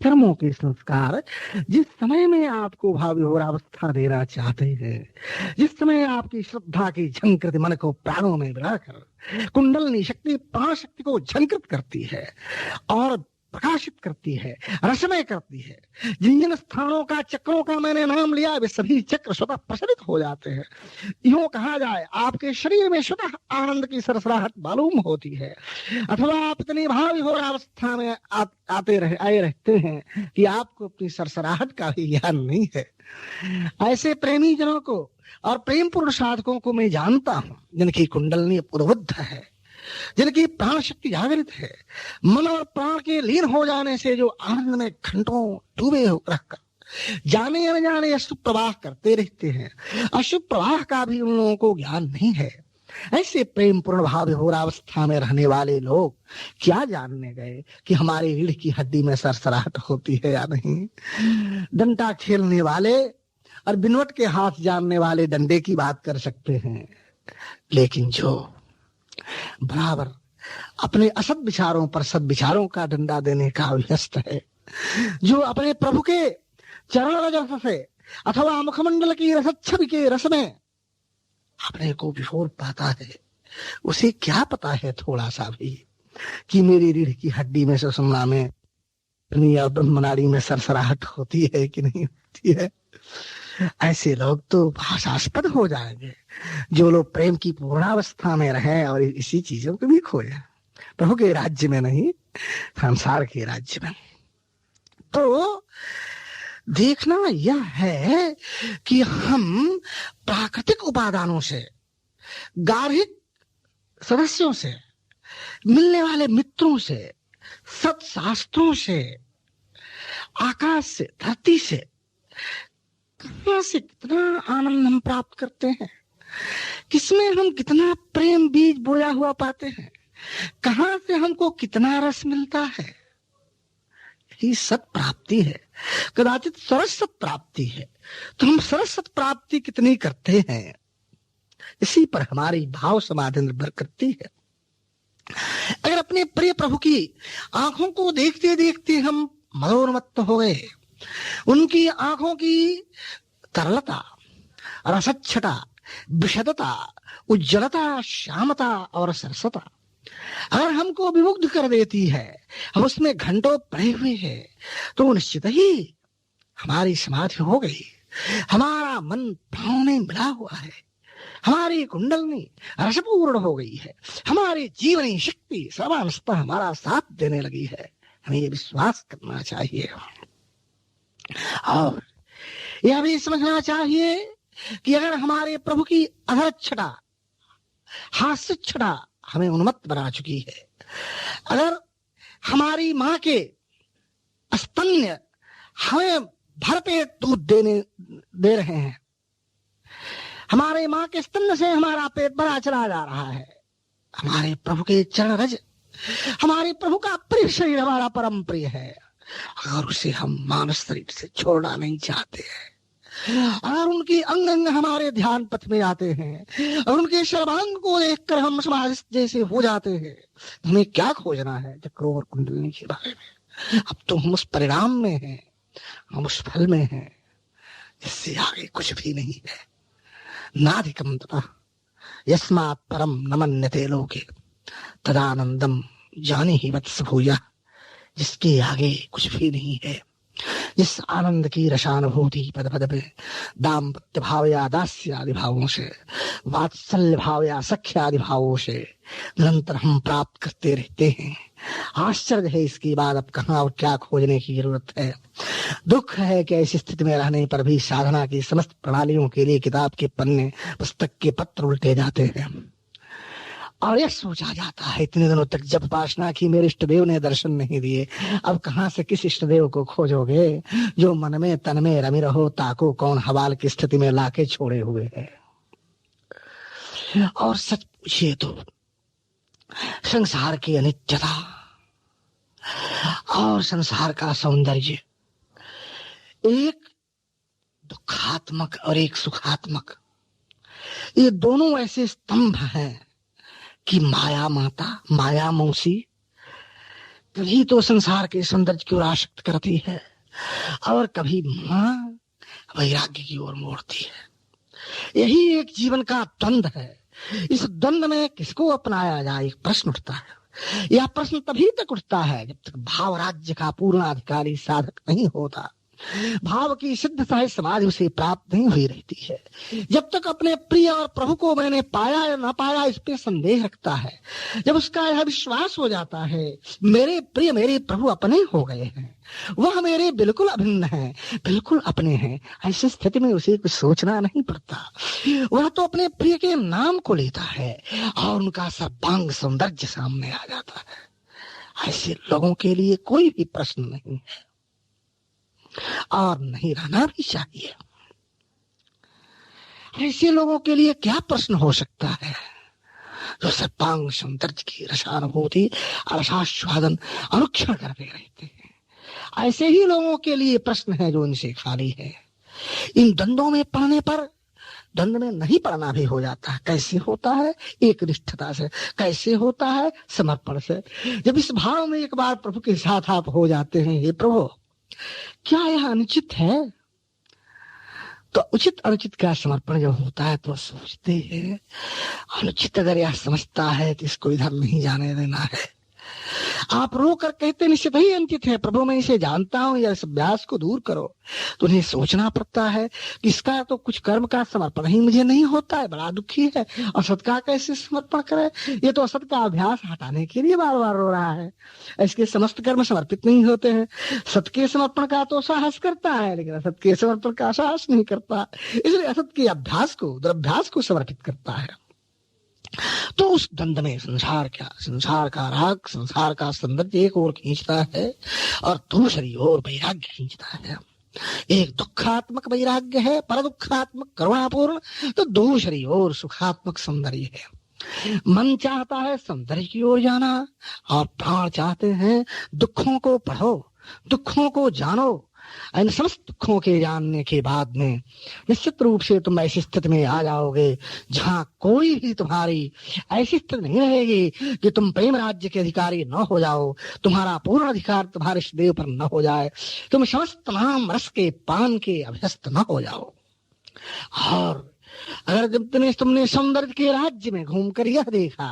कर्मों के संस्कार जिस समय में आपको भाव विभोरावस्था देना चाहते हैं, जिस समय आपकी श्रद्धा की झंकृत मन को प्राणों में मिलाकर कुंडलनी शक्ति प्राण शक्ति को झंकृत करती है और प्रकाशित करती है, रसमय करती है। जिन जिन स्थानों का चक्रों का मैंने नाम लिया वे सभी चक्र स्वतः प्रसारित हो जाते हैं। यूं कहा जाए आपके शरीर में स्वतः आनंद की सरसराहट मालूम होती है, अथवा आप इतनी भाव विभोर अवस्था में आए रहते हैं कि आपको अपनी सरसराहट का भी ज्ञान नहीं है। ऐसे प्रेमी जनों को और प्रेम पूर्ण साधकों को मैं जानता हूं, जिनकी कुंडलनी उद्बुद्ध है, जिनकी प्राण शक्ति जागृत है, मन और प्राण के लीन हो जाने से जो आनंद में घंटों डूबे रहकर जाने अनजाने अशुभ प्रवाह करते रहते हैं, अशुभ प्रवाह का भी उन लोगों को ज्ञान नहीं है। ऐसे प्रेम पूर्ण भाव विभोरावस्था में रहने वाले लोग क्या जानने गए कि हमारी रीढ़ की हड्डी में सरसराहट होती है या नहीं। डंडा खेलने वाले और बिनवट के हाथ जानने वाले डंडे की बात कर सकते हैं, लेकिन जो बराबर अपने असद विचारों पर सद विचारों का डंडा देने का अभ्यस्त है, जो अपने प्रभु के चरण रस से अथवा मुखमंडल की रसच्छवि के रस में अपने को विभोर पाता है, उसे क्या पता है थोड़ा सा भी कि मेरी रीढ़ की हड्डी में सुषुम्ना में और ब्रह्मनाड़ी में सरसराहट होती है कि नहीं होती है। ऐसे लोग तो भाषास्पद हो जाएंगे, जो लोग प्रेम की पूर्णावस्था में रहे और इसी चीजों को भी खोए, प्रभु के राज्य में नहीं, संसार के राज्य में। तो देखना यह है कि हम प्राकृतिक उपादानों से, गार्हिक सदस्यों से, मिलने वाले मित्रों से, सत्शास्त्रों से, आकाश से, धरती से, कहां से कितना आनंद हम प्राप्त करते हैं, किसमें हम कितना प्रेम बीज बोया हुआ पाते हैं, कहां से हमको कितना रस मिलता है। यही सत प्राप्ति है, कदाचित सरस्वत प्राप्ति है। तो हम सरस्वत प्राप्ति कितनी करते हैं, इसी पर हमारी भाव समाधि निर्भर करती है। अगर अपने प्रिय प्रभु की आंखों को देखते देखते हम मनोन्मत्त हो गए, उनकी आंखों की तरलता, रसच्छटा, विशदता, उज्ज्वलता, श्यामता और सरसता अगर हमको विमुग्ध कर देती है, हम उसमें घंटों पड़े हुए हैं, तो निश्चित ही हमारी समाधि हो गई, हमारा मन प्राणों में मिला हुआ है, हमारी कुंडलनी रसपूर्ण हो गई है, हमारी जीवनी शक्ति सर्वांशतः हमारा साथ देने लगी है। हमें ये विश्वास करना चाहिए और यह भी समझना चाहिए कि अगर हमारे प्रभु की अधरच्छटा, हास्य छटा हमें उन्मत्त बना चुकी है, अगर हमारी माँ के स्तन्य हमें भरपेट दूध दे रहे हैं, हमारे माँ के स्तन से हमारा पेट भरा चला जा रहा है, हमारे प्रभु के चरण रज, हमारे प्रभु का प्रिय शरीर हमारा परम प्रिय है, अगर उसे हम मानस शरीर से छोड़ना नहीं चाहते हैं, अगर उनकी अंग अंग हमारे ध्यान पथ में आते हैं और उनके सर्वांग को देखकर हम समाज जैसे हो जाते हैं, तो हमें क्या खोजना है चक्रों और कुंडलनी के बारे में। अब तो हम उस परिणाम में हैं, हम उस फल में हैं जिससे आगे कुछ भी नहीं है। नाधिकम तथा यस्मात् परम न मन्यते लोके तदानंदम जाने ही वत्स भूया, जिसके आगे कुछ भी नहीं है, जिस आनंद की रसानुभूति पद पद में दाम्पत्य भाव या दास्य आदि भावों से, वात्सल्य भाव या सख्य आदि भावों से निरंतर हम प्राप्त करते रहते हैं। आश्चर्य है इसके बाद अब कहाँ और क्या खोजने की जरूरत है। दुख है कि ऐसी स्थिति में रहने पर भी साधना की समस्त प्रणालियों के लिए किताब के पन्ने, पुस्तक के पत्र उल्टे जाते हैं और यह सोचा जाता है इतने दिनों तक जब उपासना की मेरे इष्ट देव ने दर्शन नहीं दिए, अब कहां से किस इष्ट देव को खोजोगे जो मन में तन में रमी रहो, ताको कौन हवाल की स्थिति में लाके छोड़े हुए है। और सच पूछिए तो संसार की अनित्यता और संसार का सौंदर्य, एक दुखात्मक और एक सुखात्मक, ये दोनों ऐसे स्तंभ हैं कि माया माता, माया मौसी कभी तो संसार के सौंदर्य की ओर आसक्त करती है और कभी मां वैराग्य की ओर मोड़ती है। यही एक जीवन का द्वंद्व है। इस द्वंद्व में किसको अपनाया जाए, एक प्रश्न उठता है। यह प्रश्न तभी तक उठता है जब तक भाव राज्य का पूर्णाधिकारी साधक नहीं होता, भाव की सिद्ध सहज समाधि उसे प्राप्त नहीं हुई रहती है। जब तक अपने प्रिय और प्रभु को मैंने पाया या न पाया इस पे संदेह रखता है, जब उसका यह विश्वास हो जाता है मेरे प्रिय मेरे प्रभु अपने हो गए हैं, वह मेरे बिल्कुल अभिन्न है, बिल्कुल अपने हैं, ऐसी स्थिति में उसे कुछ सोचना नहीं पड़ता। वह तो अपने प्रिय के नाम को लेता है और उनका सर्वांग सौंदर्य सामने आ जाता है। ऐसे लोगों के लिए कोई भी प्रश्न नहीं है और नहीं रहना भी चाहिए। ऐसे लोगों के लिए क्या प्रश्न हो सकता है जो सर्वांग सौंदर्य की रसानुभूति रसास्वादन अनुक्षण करते रहते हैं। ऐसे ही लोगों के लिए प्रश्न है जो इनसे खाली है। इन द्वंद्वों में पड़ने पर द्वंद्व में नहीं पड़ना भी हो जाता है। कैसे होता है? एक निष्ठता से। कैसे होता है? समर्पण से। जब इस भाव में एक बार प्रभु के साथ आप हो जाते हैं, हे प्रभु क्या यह अनुचित है, तो उचित अनुचित का समर्पण जब होता है तो सोचते हैं अनुचित अगर यह समझता है तो इसको इधर नहीं जाने देना है। आप रो कर कहते निश्चित ही अनुचित है प्रभु, मैं इसे जानता हूं, या इस अभ्यास को दूर करो। तो उन्हें सोचना पड़ता है कि इसका तो कुछ कर्म का समर्पण ही मुझे नहीं होता है, बड़ा दुखी है। और सत का कैसे समर्पण करे? ये तो असत का अभ्यास हटाने के लिए बार बार रो रहा है। इसके समस्त कर्म समर्पित नहीं होते हैं। सत के समर्पण का तो साहस करता है लेकिन असत के समर्पण का साहस नहीं करता, इसलिए असत के अभ्यास को दुर्भ्यास को समर्पित करता है। तो उस द्वंद्व में संसार का राग, संसार का सौंदर्य एक ओर खींचता है और दूसरी ओर वैराग्य खींचता है। एक दुखात्मक वैराग्य है, पर दुखात्मक करुणापूर्ण, तो दूसरी ओर सुखात्मक सौंदर्य है। मन चाहता है सौंदर्य की ओर जाना और प्राण चाहते हैं दुखों को पढ़ो, दुखों को जानो। इन समस्त दुखों के जानने के बाद में निश्चित रूप से तुम ऐसी स्थिति में आ जाओगे जहां कोई भी तुम्हारी ऐसी स्थिति नहीं रहेगी कि तुम प्रेम राज्य के अधिकारी न हो जाओ, तुम्हारा पूर्ण अधिकार तुम्हारे देव पर न हो जाए, तुम समस्त नाम रस के पान के अभ्यस्त न हो जाओ। और अगर जब तुमने सौंदर्य के राज्य में घूमकर यह देखा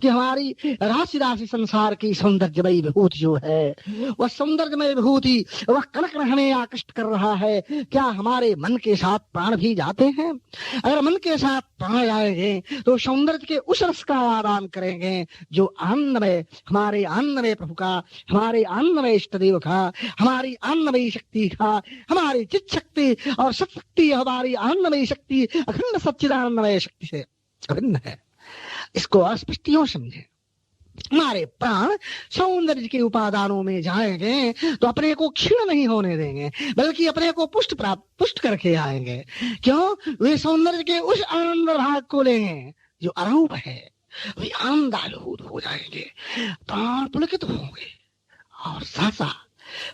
कि हमारी राशि राशि संसार की सौंदर्यमयी विभूति जो है, वह सौंदर्यमय विभूति वह कनक हमें आकृष्ट कर रहा है, क्या हमारे मन के साथ प्राण भी जाते हैं? अगर मन के साथ प्राण जाएंगे तो सौंदर्य के उस रस का आदान करेंगे जो आनंदमय, हमारे आनंदमय प्रभु का, हमारे आनंदमय इष्ट देव का, हमारी आनंदमयी शक्ति का, हमारी चित शक्ति और सत्शक्ति, हमारी आनंदमयी शक्ति अखंड सच्चिदानंदमय शक्ति से अभिन्न है। इसको अस्पष्ट यूं समझे। हमारे प्राण सौंदर्य के उपादानों में जाएंगे तो अपने को क्षीण नहीं होने देंगे, बल्कि अपने को पुष्ट करके आएंगे। क्यों? वे सौंदर्य के उस आनंद भाग को लेंगे जो अरूप है, वे आनंदानुभूत हो जाएंगे, प्राण पुलकित होंगे और सासा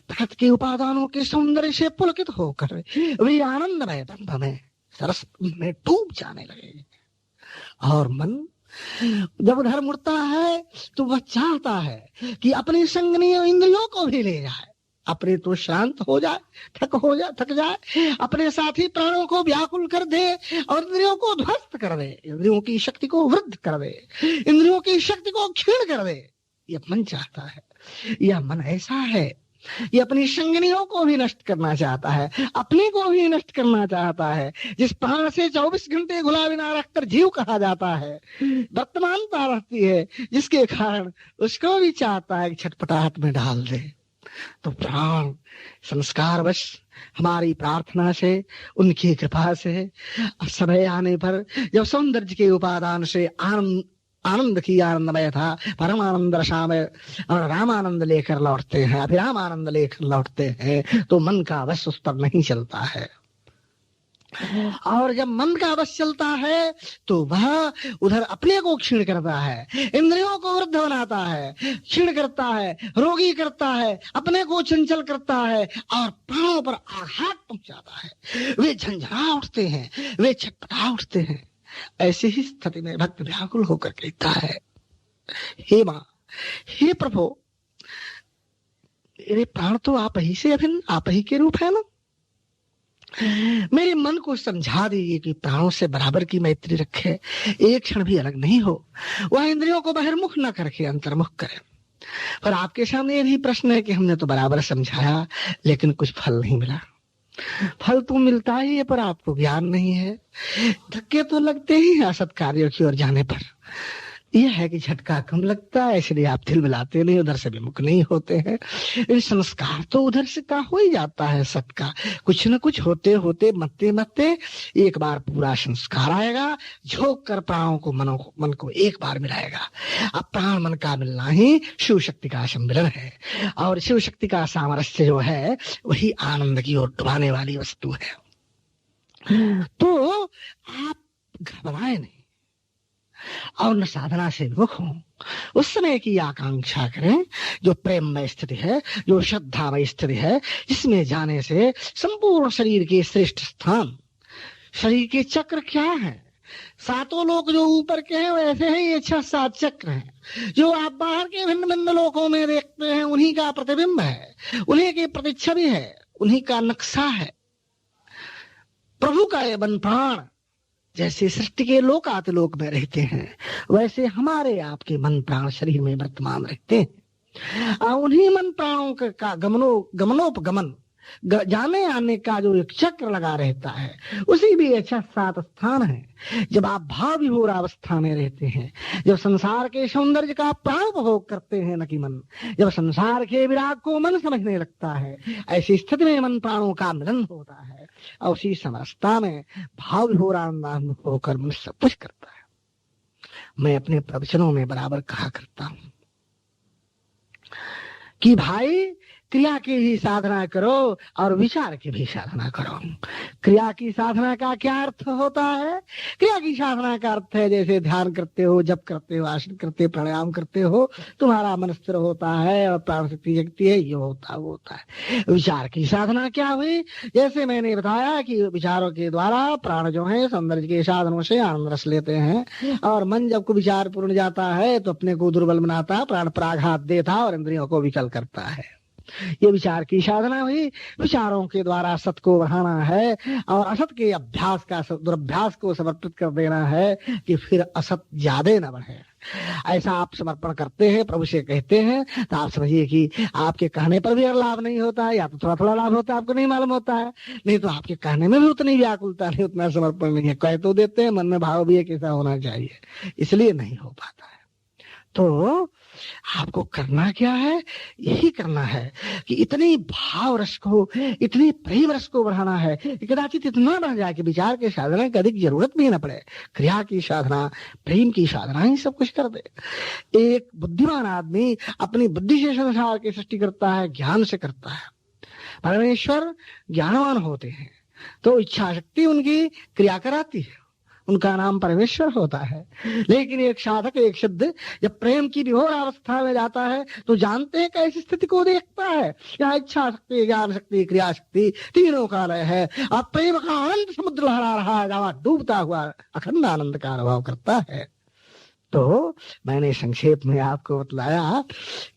प्रकृति के उपादानों के सौंदर्य से पुलकित होकर वे आनंदमय ब्रह्म में सरस में डूब जाने लगेंगे। और मन जब उधर मुड़ता है तो वह चाहता है कि अपनी संगनीय इंद्रियों को भी ले जाए, अपने तो शांत हो जाए, थक जाए, अपने साथी प्राणों को व्याकुल कर दे और इंद्रियों को ध्वस्त कर दे, इंद्रियों की शक्ति को वृद्ध कर दे, इंद्रियों की शक्ति को क्षीण कर दे। यह मन चाहता है। यह मन ऐसा है, ये अपनी संगनियों को भी नष्ट करना चाहता है, अपने को भी नष्ट करना चाहता है। जिस प्राण से 24 घंटे घुला बिना रखकर जीव कहा जाता है, वर्तमानता रहती है, जिसके कारण उसको भी चाहता है कि छटपटाहट में डाल दे। तो प्राण संस्कारवश हमारी प्रार्थना से, उनकी कृपा से समय आने पर जब सौंदर्य के उपादान से आनंद की आनंदमय था, परमानंद रसामय और रामानंद लेकर लौटते हैं, अभिराम आनंद लेकर लौटते हैं, तो मन का वश उस पर नहीं चलता है। और जब मन का वश चलता है तो वह उधर अपने को क्षीण करता है, इंद्रियों को वृद्ध बनाता है, क्षीण करता है, रोगी करता है, अपने को चंचल करता है और प्राणों पर आघात पहुंचाता है। वे झंझना उठते हैं, वे छटपटा उठते हैं। ऐसी ही स्थिति में भक्त व्याकुल होकर कहता है, हे मां, हे प्रभु, मेरे प्राण तो आप ही से अभिन्न, आप ही के रूप है ना। मेरे मन को समझा दीजिए कि प्राणों से बराबर की मैत्री रखे, एक क्षण भी अलग नहीं हो, वह इंद्रियों को बहिर्मुख न करके अंतर्मुख करे। पर आपके सामने ये भी प्रश्न है कि हमने तो बराबर समझाया लेकिन कुछ फल नहीं मिला। फल तो मिलता ही है पर आपको ज्ञान नहीं है। धक्के तो लगते ही हैं असत कार्यों की ओर जाने पर। यह है कि झटका कम लगता है, इसलिए आप दिल मिलाते नहीं, उधर से विमुख नहीं होते हैं। इन संस्कार तो उधर से का हो ही जाता है सत का, कुछ न कुछ होते होते मरते मरते एक बार पूरा संस्कार आएगा, झोंक कर प्राणों को मन को एक बार मिलाएगा। अब प्राण मन का मिलना ही शिव शक्ति का सम्मिलन है, और शिव शक्ति का सामरस्य जो है वही आनंद की ओर डुबाने वाली वस्तु है। तो आप घबराए नहीं और न साधना से विमुख हो। उस समय की आकांक्षा करें जो प्रेममय स्थिति है, जो श्रद्धामय स्थिति है, जिसमें जाने से संपूर्ण शरीर के श्रेष्ठ स्थान, शरीर के चक्र क्या है, सातों लोक जो ऊपर के हैं वैसे ही ये 6-7 चक्र हैं। जो आप बाहर के भिन्न भिन्न लोकों में देखते हैं उन्हीं का प्रतिबिंब है, उन्हीं की प्रतिच्छवि है, उन्हीं का नक्शा है। प्रभु का ये मन प्राण जैसे सृष्टि के लोकातिलोक में रहते हैं, वैसे हमारे आपके मन प्राण शरीर में वर्तमान रहते हैं। उन्हीं मन प्राणों का गमनोपगमन, जाने आने का जो एक चक्र लगा रहता है, उसी भी 6-7 स्थान है। जब आप भाव विभोर अवस्था में रहते हैं, जब संसार के सौंदर्य का प्राण उपभोग करते हैं न कि मन, जब संसार के विराग को मन समझने लगता है, ऐसी स्थिति में मन प्राणों का मिलन होता है, और उसी समरसता में भाव विभोर आनंद होकर मन सब कुछ करता है। मैं अपने प्रवचनों में बराबर कहा करता हूं कि भाई क्रिया की भी साधना करो और विचार की भी साधना करो। क्रिया की साधना का क्या अर्थ होता है? क्रिया की साधना का अर्थ है जैसे ध्यान करते हो, जप करते हो, आसन करते हो, प्राणायाम करते हो, तुम्हारा मन स्थिर होता है और प्राण शक्ति जगती है, ये होता वो होता है। विचार की साधना क्या हुई? जैसे मैंने बताया कि विचारों के द्वारा प्राण जो है सौंदर्य के साधनों से आनंद रस लेते हैं, और मन जब को विचार पूर्ण जाता है तो अपने को दुर्बल बनाता है, प्राण प्राघात देता और इंद्रियों को विकल करता है। ये विचार की साधना हुई। विचारों के द्वारा सत को बढ़ाना है और असत के अभ्यास का दुर्भ्यास को समर्पित कर देना है कि फिर असत ज्यादा न बढ़े। ऐसा आप समर्पण करते हैं, प्रभु से कहते हैं, तो आप समझिए कि आपके कहने पर भी लाभ नहीं होता है, या तो थोड़ा थोड़ा लाभ होता है, आपको नहीं मालूम होता है, नहीं तो आपके कहने में भी उतनी व्याकुलता नहीं, उतना समर्पण नहीं है। कह तो देते हैं, मन में भाव भी है कैसा होना चाहिए, इसलिए नहीं हो पाता है। तो आपको करना क्या है? यही करना है कि इतनी भाव रस को, इतनी प्रेम रस को बढ़ाना है कि कदाचित इतना बढ़ जाए कि विचार के साधना की अधिक जरूरत भी न पड़े। क्रिया की साधना, प्रेम की साधना ही सब कुछ कर दे। एक बुद्धिमान आदमी अपनी बुद्धि से संसार की सृष्टि करता है, ज्ञान से करता है। परमेश्वर ज्ञानवान होते हैं तो इच्छा शक्ति उनकी क्रिया कराती है, उनका नाम परमेश्वर होता है। लेकिन एक साधक, एक सिद्ध जब प्रेम की विभोर अवस्था में जाता है तो जानते हैं कैसी स्थिति को देखता है। यहाँ इच्छा शक्ति, ज्ञान शक्ति, क्रिया शक्ति तीनों का लय है। अब प्रेम का अनंत समुद्र लहरा रहा है, जहाँ डूबता हुआ अखंड आनंद का अनुभव करता है। तो मैंने संक्षेप में आपको बतलाया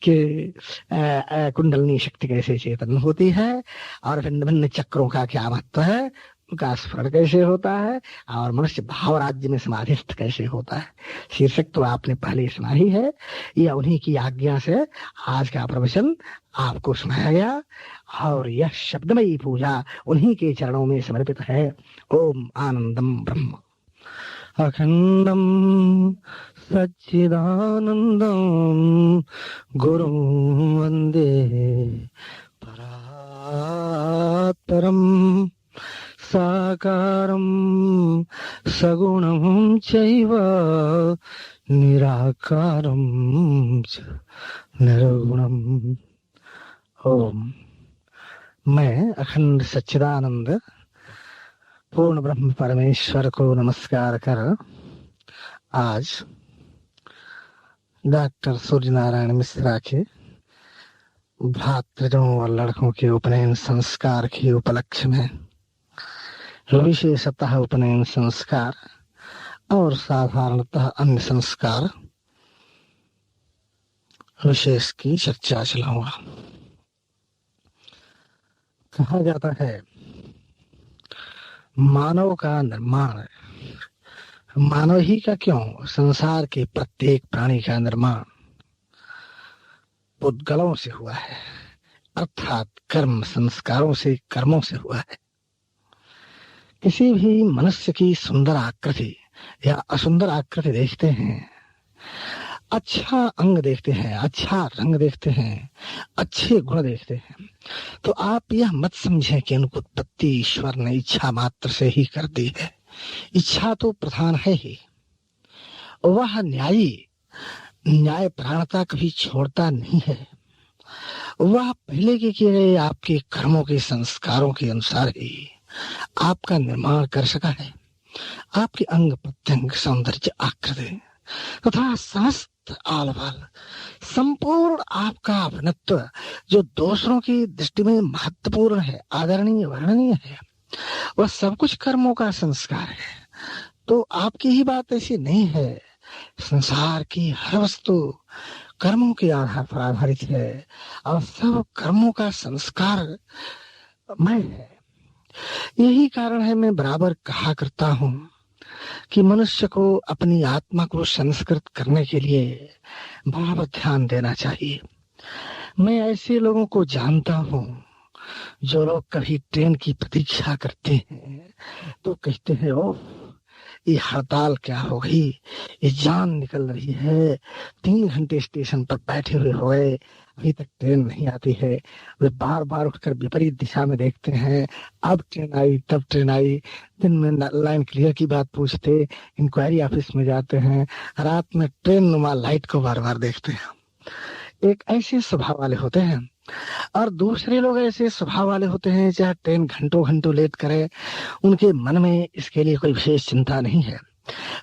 कि कुंडलनी शक्ति कैसे चेतन होती है और भिन्न भिन्न चक्रों का क्या महत्व है, उनका स्फुरण कैसे होता है, और मनुष्य भाव राज्य में समाधिस्थ कैसे होता है। शीर्षक तो आपने पहले सुना ही है। यह उन्हीं की आज्ञा से आज का प्रवचन आपको सुनाया गया, और यह शब्दमयी पूजा उन्हीं के चरणों में समर्पित है। ओम आनंदम ब्रह्म अखंडम सच्चिदानंदम गुरुं वंदे परात्परम् साकारं सगुणं चैव निराकारं च निर्गुणम्। ओम। मैं अखंड सच्चिदानंद पूर्ण ब्रह्म परमेश्वर को नमस्कार कर आज डॉक्टर सूर्य नारायण मिश्रा के भ्रातृजों और लड़कों के उपनयन संस्कार के उपलक्ष्य में विशेषतः उपनयन संस्कार और साधारणतः अन्य संस्कार विशेष की चर्चा चलाऊंगा। कहा जाता है मानव का निर्माण, मानव ही का क्यों, संसार के प्रत्येक प्राणी का निर्माण पुद्गलों से हुआ है, अर्थात कर्म संस्कारों से, कर्मों से हुआ है। किसी भी मनुष्य की सुंदर आकृति या असुंदर आकृति देखते हैं, अच्छा अंग देखते हैं, अच्छा रंग देखते हैं, अच्छे गुण देखते हैं, तो आप यह मत समझें कि उनकी उत्पत्ति ईश्वर ने इच्छा मात्र से ही कर दी है। इच्छा तो प्रधान है ही, वह न्याय प्राणता कभी छोड़ता नहीं है। वह पहले के किए गए आपके कर्मों के संस्कारों के अनुसार ही आपका निर्माण कर सका है। आपके अंग प्रत्यंग, सौंदर्य, आकृति तथा समस्त आलवाल, संपूर्ण आपका अपनत्व जो दूसरों की दृष्टि में महत्वपूर्ण है, आदरणीय, वर्णनीय है, वह सब कुछ कर्मों का संस्कार है। तो आपकी ही बात ऐसी नहीं है, संसार की हर वस्तु कर्मों के आधार पर आधारित है और सब कर्मों का संस्कार मैं है। यही कारण है मैं बराबर कहा करता हूँ कि मनुष्य को अपनी आत्मा को संस्कृत करने के लिए बराबर ध्यान देना चाहिए। मैं ऐसे लोगों को जानता हूँ जो लोग कभी ट्रेन की प्रतीक्षा करते हैं तो कहते हैं ओह ये हड़ताल क्या हो गई, ये जान निकल रही है, 3 घंटे स्टेशन पर बैठे हुए हो गए, अभी तक ट्रेन नहीं आती है। वे बार बार उठकर विपरीत दिशा में देखते हैं, अब ट्रेन आई, तब ट्रेन आई। दिन में लाइन क्लियर की बात पूछते, इंक्वायरी ऑफिस में जाते हैं, रात में ट्रेन नुमा लाइट को बार बार देखते हैं। एक ऐसे स्वभाव वाले होते हैं और दूसरे लोग ऐसे स्वभाव वाले होते हैं, चाहे ट्रेन घंटों घंटों लेट करे, उनके मन में इसके लिए कोई विशेष चिंता नहीं है।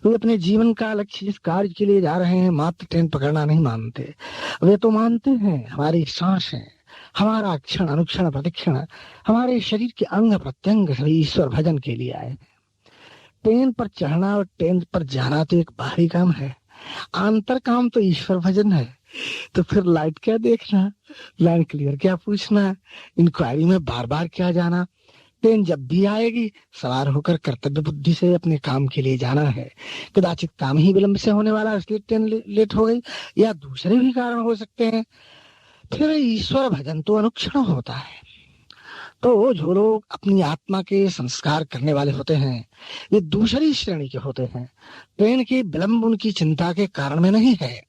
वे अपने जीवन का लक्ष्य जिस कार्य के लिए जा रहे हैं मात्र ट्रेन पकड़ना नहीं मानते। वे तो मानते हैं हमारी सांस है, हमारा क्षण अनुक्षण प्रतिक्षण, हमारे शरीर के अंग प्रत्यंग सभी ईश्वर भजन के लिए आए। ट्रेन पर चढ़ना और ट्रेन पर जाना तो एक बाहरी काम है, आंतर काम तो ईश्वर भजन है। तो फिर लाइट क्या देखना, लाइन क्लियर क्या पूछना, इंक्वायरी में बार बार क्या जाना। ट्रेन जब भी आएगी सवार होकर कर्तव्य बुद्धि से अपने काम के लिए जाना है। कदाचित काम ही विलंब से होने वाला इसलिए ट्रेन लेट हो गई, या दूसरे भी कारण हो सकते हैं। फिर ईश्वर भजन तो अनुक्षण होता है। तो जो लोग अपनी आत्मा के संस्कार करने वाले होते हैं वे दूसरी श्रेणी के होते हैं। ट्रेन के विलंब उनकी चिंता के कारण में नहीं है,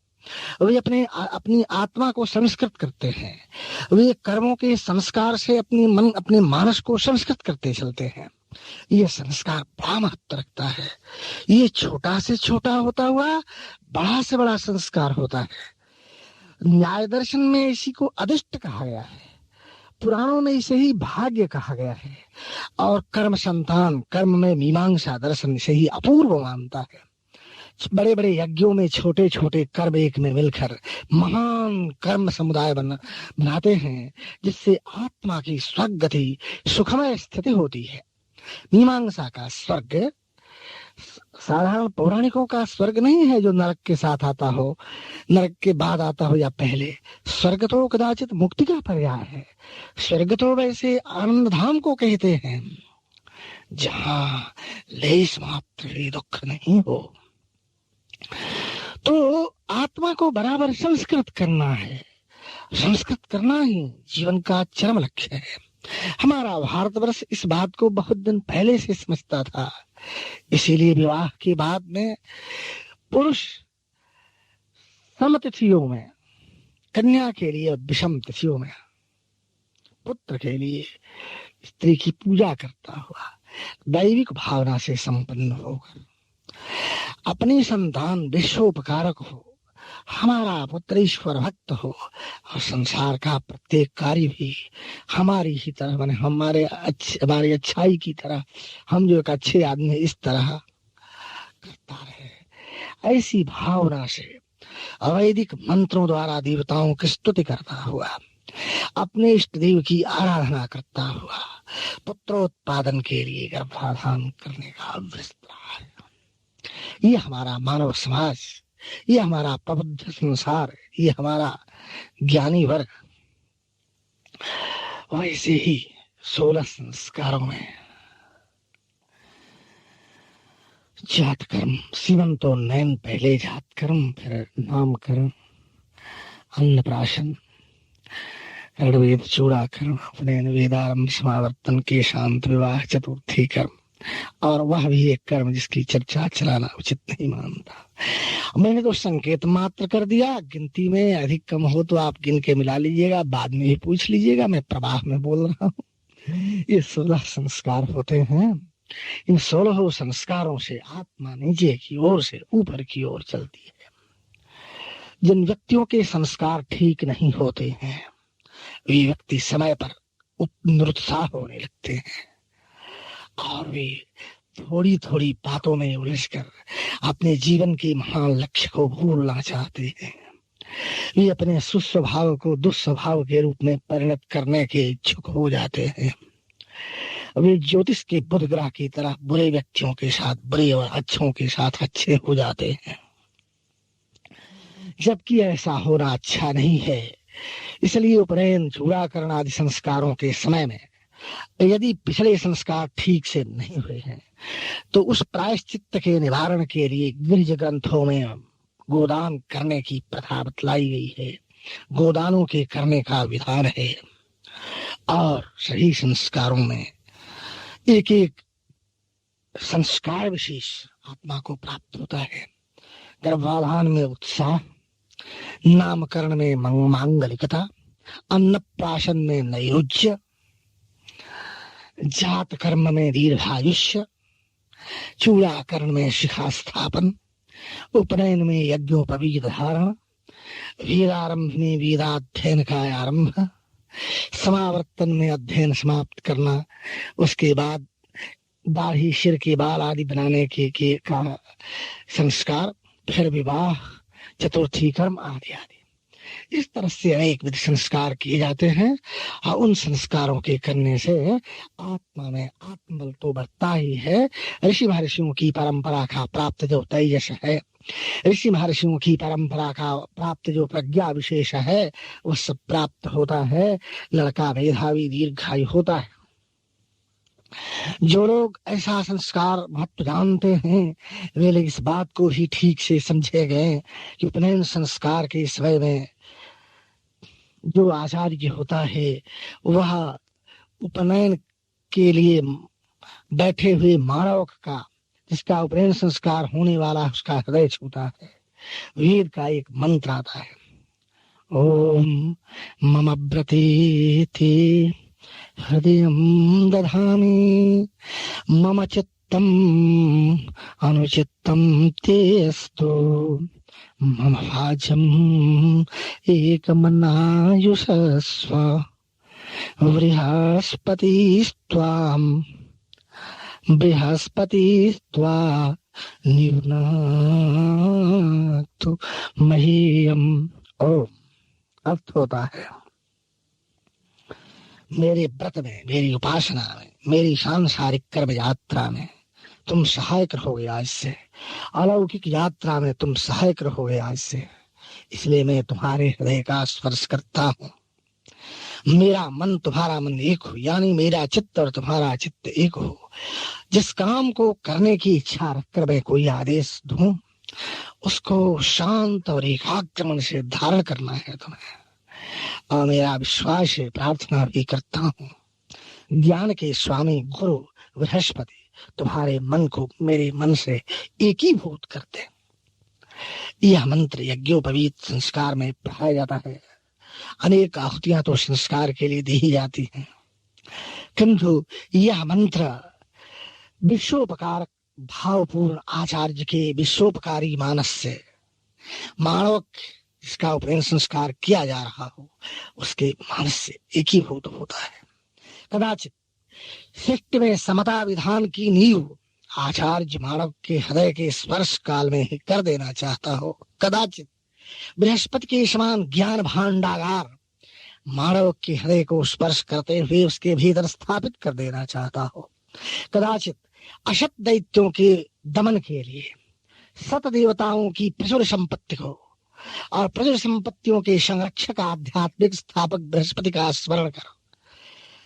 वे अपनी आत्मा को संस्कृत करते हैं। वे कर्मों के संस्कार से अपने मानस को संस्कृत करते चलते हैं। ये संस्कार बड़ा महत्व रखता है। ये छोटा से छोटा होता हुआ बड़ा से बड़ा संस्कार होता है। न्याय दर्शन में इसी को अधिष्ट कहा गया है, पुराणों में इसे ही भाग्य कहा गया है, और कर्म संतान, कर्म में मीमांसा दर्शन इसे ही अपूर्व मानता है। बड़े बड़े यज्ञों में छोटे छोटे कर्म एक में मिलकर महान कर्म समुदाय बनाते हैं, जिससे आत्मा की स्वर्ग गति, सुखमय स्थिति होती है। मीमांसा का स्वर्ग साधारण पौराणिकों का स्वर्ग नहीं है जो नरक के साथ आता हो, नरक के बाद आता हो या पहले। स्वर्ग तो कदाचित मुक्ति का पर्याय है। स्वर्ग तो वैसे आनंद धाम को कहते हैं जहां लेश मात्र भी दुख नहीं हो। तो आत्मा को बराबर संस्कृत करना है। संस्कृत करना ही जीवन का चरम लक्ष्य है। हमारा भारतवर्ष इस बात को बहुत दिन पहले से समझता था। इसीलिए विवाह के बाद में पुरुष सम तिथियों में, कन्या के लिए विषम तिथियों में, पुत्र के लिए स्त्री की पूजा करता हुआ दैविक भावना से संपन्न होकर अपनी संतान विश्वोपकारक हो, हमारा पुत्र ईश्वर भक्त हो, और संसार का प्रत्येक कार्य भी हमारी ही तरह बने, हमारी अच्छाई की तरह, हम जो एक अच्छे आदमी इस तरह करता रहे। ऐसी भावना से अवैदिक मंत्रों द्वारा देवताओं की स्तुति करता हुआ, अपने इष्ट देव की आराधना करता हुआ पुत्रोत्पादन के लिए गर्भाधान करने का विस्तार है। ये हमारा मानव समाज, ये हमारा प्रबुद्ध संसार, ये हमारा ज्ञानी वर्ग वैसे ही 16 संस्कारों में जात कर्म, सीमंतो नयन, पहले जात कर्म, फिर नामकरण, अन्नप्राशन, ऋग्वेद चूड़ाकरण, उपनयन, वेदारंभ, समावर्तन, के शांत, विवाह, चतुर्थी कर्म, और वह भी एक कर्म जिसकी चर्चा चलाना उचित नहीं मानता। मैंने तो संकेत मात्र कर दिया, गिनती में अधिक कम हो तो आप गिन के मिला लीजिएगा, बाद में ही पूछ लीजिएगा, मैं प्रवाह में बोल रहा हूँ। ये 16 संस्कार होते हैं। इन 16 संस्कारों से आत्मा नीचे की ओर से ऊपर की ओर चलती है। जिन व्यक्तियों के संस्कार ठीक नहीं होते हैं वे व्यक्ति समय पर निरुत्साह होने लगते हैं और वे थोड़ी थोड़ी बातों में उलझकर अपने जीवन के महान लक्ष्य को भूलना चाहते हैं। वे अपने सुस्वभाव को दुस्वभाव के रूप में परिणत करने के इच्छुक हो जाते हैं। वे ज्योतिष के बुध ग्रह की तरह बुरे व्यक्तियों के साथ बुरे और अच्छों के साथ अच्छे हो जाते हैं, जबकि ऐसा होना अच्छा नहीं है। इसलिए उपनयन, चूड़ाकरण आदि संस्कारों के समय में यदि पिछले संस्कार ठीक से नहीं हुए हैं तो उस प्रायश्चित्त के निवारण के लिए गृह ग्रंथों में गोदान करने की प्रथा बतलाई गई है। गोदानों के करने का विधान है और सही संस्कारों में एक एक संस्कार विशेष आत्मा को प्राप्त होता है। गर्भाधान में उत्साह, नामकरण में मांगलिकता, अन्नप्राशन में नैरुज्य, जात कर्म में दीर्घायुष्य, चूड़ाकरण में शिखा स्थापन, उपनयन में यज्ञोपवीत धारण, वेदारंभ में वेदाध्ययन का आरंभ, समावर्तन में अध्ययन समाप्त करना, उसके बाद दाढ़ी, सिर के बाल आदि बनाने के का संस्कार, फिर विवाह, चतुर्थी कर्म आदि आदि। इस तरह से अनेक विधि संस्कार किए जाते हैं और उन संस्कारों के करने से आत्मा में आत्मबल तो बढ़ता ही है। ऋषि महर्षियों की परंपरा का प्राप्त जो तेजस है, ऋषि महर्षियों की परंपरा का प्राप्त जो प्रज्ञा विशेष है वह सब प्राप्त होता है। लड़का मेधावी दीर्घायु होता है। जो लोग ऐसा संस्कार महत्व जानते हैं वे लोग इस बात को भी ठीक से समझे गए कि उपनयन संस्कार के समय में जो आचार्य होता है वह उपनयन के लिए बैठे हुए मानव का, जिसका उपनयन संस्कार होने वाला उसका हृदय छूता है। वेद का एक मंत्र आता है, ओम मम ब्रतीति हृदयं दधामि मम चित्तम अनुचित्तम तेस्तु मम भाजम् एकमनायुषस्व बृहस्पतिस्त्वा नियुनाक्तु मह्यम्। ओम अर्थ होता है, मेरे व्रत में, मेरी उपासना में, मेरी सांसारिक कर्म यात्रा में तुम सहायक रहोगे आज से, अलौकिक यात्रा में तुम सहायक रहोगे आज से, इसलिए मैं तुम्हारे हृदय का स्पर्श करता हूँ। मेरा मन तुम्हारा मन एक हो, यानी मेरा चित्त और तुम्हारा चित्त एक हो। जिस काम को करने की इच्छा रखकर मैं कोई आदेश दूं उसको शांत और एकाग्र मन से धारण करना है तुम्हें। और मेरा विश्वास है, प्रार्थना भी करता हूँ, ज्ञान के स्वामी गुरु बृहस्पति तुम्हारे मन को मेरे मन से एकीभूत करते। यह मंत्र यज्ञोपवीत संस्कार में पढ़ाया जाता है। अनेक आहुतियां तो संस्कार के लिए दी जाती हैं, किंतु यह मंत्र विश्वोपकार भावपूर्ण आचार्य के विश्वोपकारी मानस से मानव जिसका उपनयन संस्कार किया जा रहा हो उसके मानस से एकीभूत होता है। कदाचित सृष्टि में समता विधान की नींव आचार्य मानव के हृदय के स्पर्श काल में ही कर देना चाहता हो। कदाचित बृहस्पति के समान ज्ञान भांडागार मानव के हृदय को स्पर्श करते हुए उसके भीतर स्थापित कर देना चाहता हो। कदाचित असत दैत्यों के दमन के लिए सत देवताओं की प्रचुर संपत्ति को और प्रचुर संपत्तियों के संरक्षक आध्यात्मिक स्थापक बृहस्पति का स्मरण कर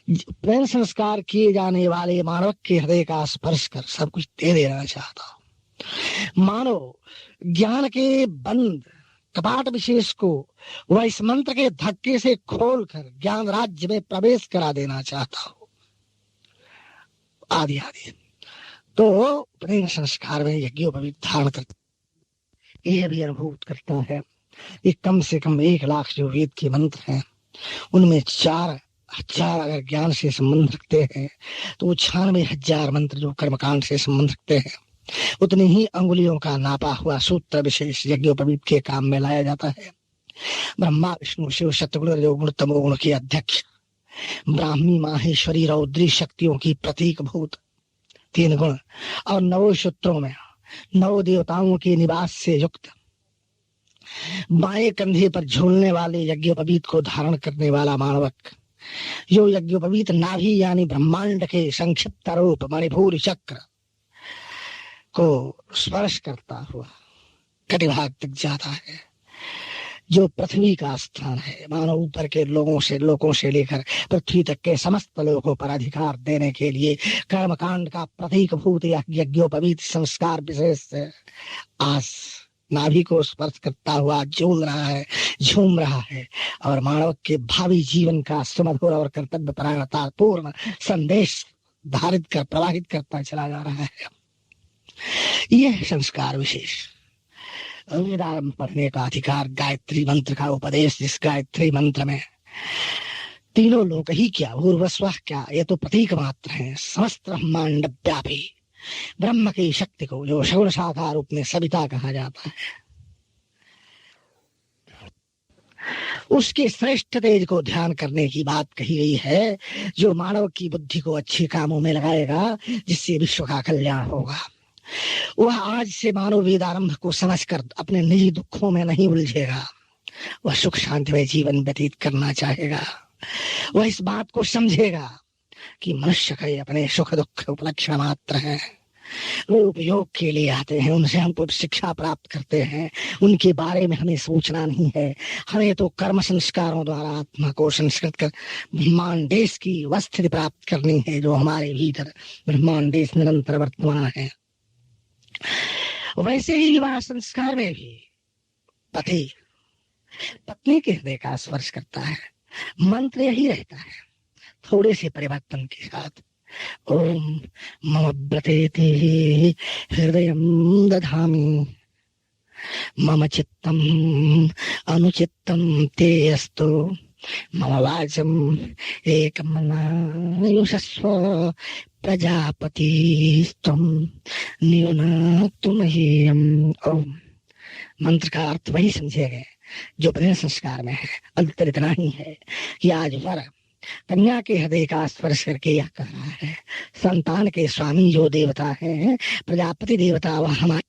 प्रेम संस्कार किए जाने वाले मानव के हृदय का स्पर्श कर सब कुछ दे देना चाहता हूं। मानो ज्ञान के बंद कपाट विशेष को वह इस मंत्र के धक्के से खोलकर ज्ञान राज्य में प्रवेश करा देना चाहता हूं। आदि आदि तो प्रेम संस्कार में यज्ञोपवीत धारण करता, यह भी अनुभूत करता है कि कम से कम 1 लाख जो वेद के मंत्र हैं उनमें 4,000 अगर ज्ञान से संबंध रखते हैं तो 96,000 मंत्र जो कर्मकांड से संबंध रखते हैं उतनी ही अंगुलियों का नापा हुआ सूत्र विशेष यज्ञोपवीत के काम में लाया जाता है। ब्रह्मा विष्णु शिव शतगुण रजोगुण तमोगुण के अध्यक्ष, ब्राह्मी माहेश्वरी रौद्री शक्तियों की प्रतीक भूत 3 गुण और 9 सूत्रों में 9 देवताओं के निवास से युक्त बाएं कंधे पर झूलने वाले यज्ञोपवीत को धारण करने वाला मानवक जो यज्ञोपवीत नाभि यानी ब्रह्मांड के संक्षिप्त रूप मणिपुर चक्र को स्पर्श करता हुआ कटिभाग तक जाता है, जो पृथ्वी का स्थान है। मानो ऊपर के लोगों से लेकर पृथ्वी तक के समस्त लोगों पर अधिकार देने के लिए कर्मकांड का प्रतीक भूत यज्ञोपवीत संस्कार विशेष आज नाभि को स्पर्श करता हुआ झूल रहा है, झूम रहा है और मानव के भावी जीवन का सुमधुर और कर्तव्य परायणता पूर्ण संदेश धारित कर प्रवाहित करता चला जा रहा है। यह संस्कार विशेष वेदांत पढ़ने का अधिकार, गायत्री मंत्र का उपदेश, जिस गायत्री मंत्र में तीनों लोक ही क्या भूर्भुवस्वः क्या ये तो प्रतीक मात्र हैं, समस्त ब्रह्मांड व्यापी ब्रह्म की शक्ति को जो सगुण साकार रूप में सविता कहा जाता है, उसके श्रेष्ठ तेज को ध्यान करने की बात कही गई है, जो मानव की बुद्धि को अच्छे कामों में लगाएगा, जिससे विश्व का कल्याण होगा। वह आज से मानव वेदारंभ को समझकर अपने निजी दुखों में नहीं उलझेगा, वह सुख शांति में जीवन व्यतीत करना चाहेगा। वह इस बात को समझेगा कि मनुष्य के अपने सुख दुख उपलक्षण मात्र हैं, वे उपयोग के लिए आते हैं, उनसे हम कुछ शिक्षा प्राप्त करते हैं, उनके बारे में हमें सोचना नहीं है। हमें तो कर्म संस्कारों द्वारा आत्मा को संस्कृत कर ब्रह्मांडेश की स्थिति प्राप्त करनी है, जो हमारे भीतर ब्रह्मांडेश निरंतर वर्तमान है। वैसे ही विवाह संस्कार में भी पति पत्नी के हृदय का स्पर्श करता है, मंत्र यही रहता है, थोड़े से परिवर्तन के साथ। ओम मम व्रतेति हृदयं दधामि, मम चित्तम अनुचित्तम ते अस्तु, मम वाचम एकमनायुषस्व प्रजापतिस्त्वं नियुनाक्तु मह्यम्। ओम मंत्र का अर्थ वही समझे गए जो प्रेम संस्कार में है। अंतर इतना ही है कि आज वर कन्या के हृदय का स्पर्श करके यह कह रहा है, संतान के स्वामी जो देवता है प्रजापति देवता वह हमारे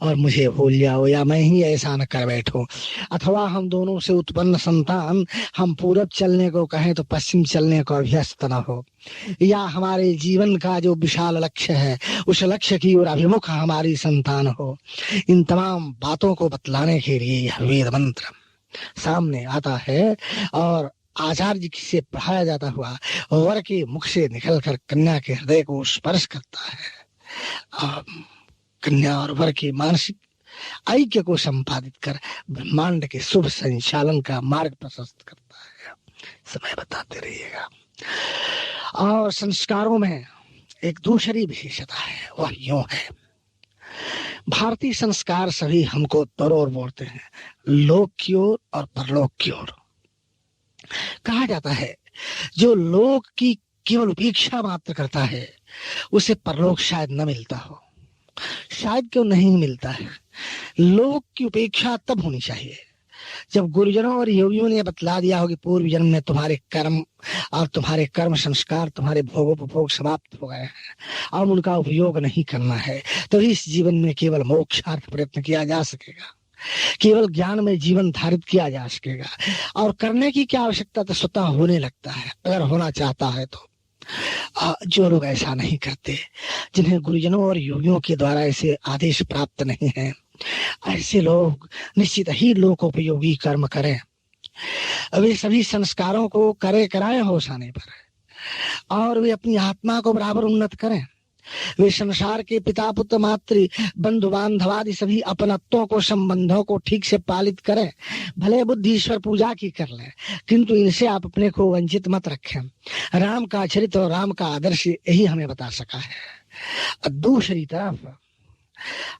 और मुझे भूल जाओ, या मैं ही ऐसा न कर बैठूं, अथवा हम दोनों से उत्पन्न संतान हम पूरब चलने को कहें तो पश्चिम चलने को अभ्यस्त न हो, या हमारे जीवन का जो विशाल लक्ष्य है उस लक्ष्य की ओर अभिमुख हमारी संतान हो। इन तमाम बातों को बतलाने के लिए यह वेद मंत्र सामने आता है और आचार्य जी से पढ़ाया जाता हुआ वर के मुख से निकलकर कन्या के हृदय को स्पर्श करता है और कन्या और वर के मानसिक ऐक्य को संपादित कर ब्रह्मांड के शुभ संचालन का मार्ग प्रशस्त करता है। समय बताते रहिएगा। और संस्कारों में एक दूसरी विशेषता है, वह यूं है, भारतीय संस्कार सभी हमको दोनों ओर मोड़ते हैं, लोक की ओर और परलोक की ओर। कहा जाता है जो लोक की केवल उपेक्षा मात्र करता है उसे परलोक शायद न मिलता हो। शायद क्यों नहीं मिलता है? लोक की उपेक्षा तब होनी चाहिए जब गुरुजनों और योगियों ने बतला दिया हो कि पूर्व जन्म में तुम्हारे कर्म और तुम्हारे कर्म संस्कार तुम्हारे भोगोपभोग समाप्त हो गए हैं, अब उनका उपयोग नहीं करना है, तो इस जीवन में केवल मोक्षार्थ प्रयत्न किया जा सकेगा, केवल ज्ञान में जीवन धारित किया जा सकेगा। और करने की क्या आवश्यकता, तो स्वतः होने लगता है अगर होना चाहता है तो। जो लोग ऐसा नहीं करते, जिन्हें गुरुजनों और योगियों के द्वारा ऐसे आदेश प्राप्त नहीं है, ऐसे लोग निश्चित ही लोकोपयोगी कर्म करें। वे सभी संस्कारों को करे कराए होश आने पर और वे अपनी आत्मा को बराबर उन्नत करें। वे संसार के पिता पुत्र मातृ बंधु बांधव आदि सभी अपनत्वों को संबंधों को ठीक से पालित करें। भले बुद्धि ईश्वर पूजा की कर लें, किंतु इनसे आप अपने को वंचित मत रखें। राम का चरित्र और राम का आदर्श यही हमें बता सका है। दूसरी तरफ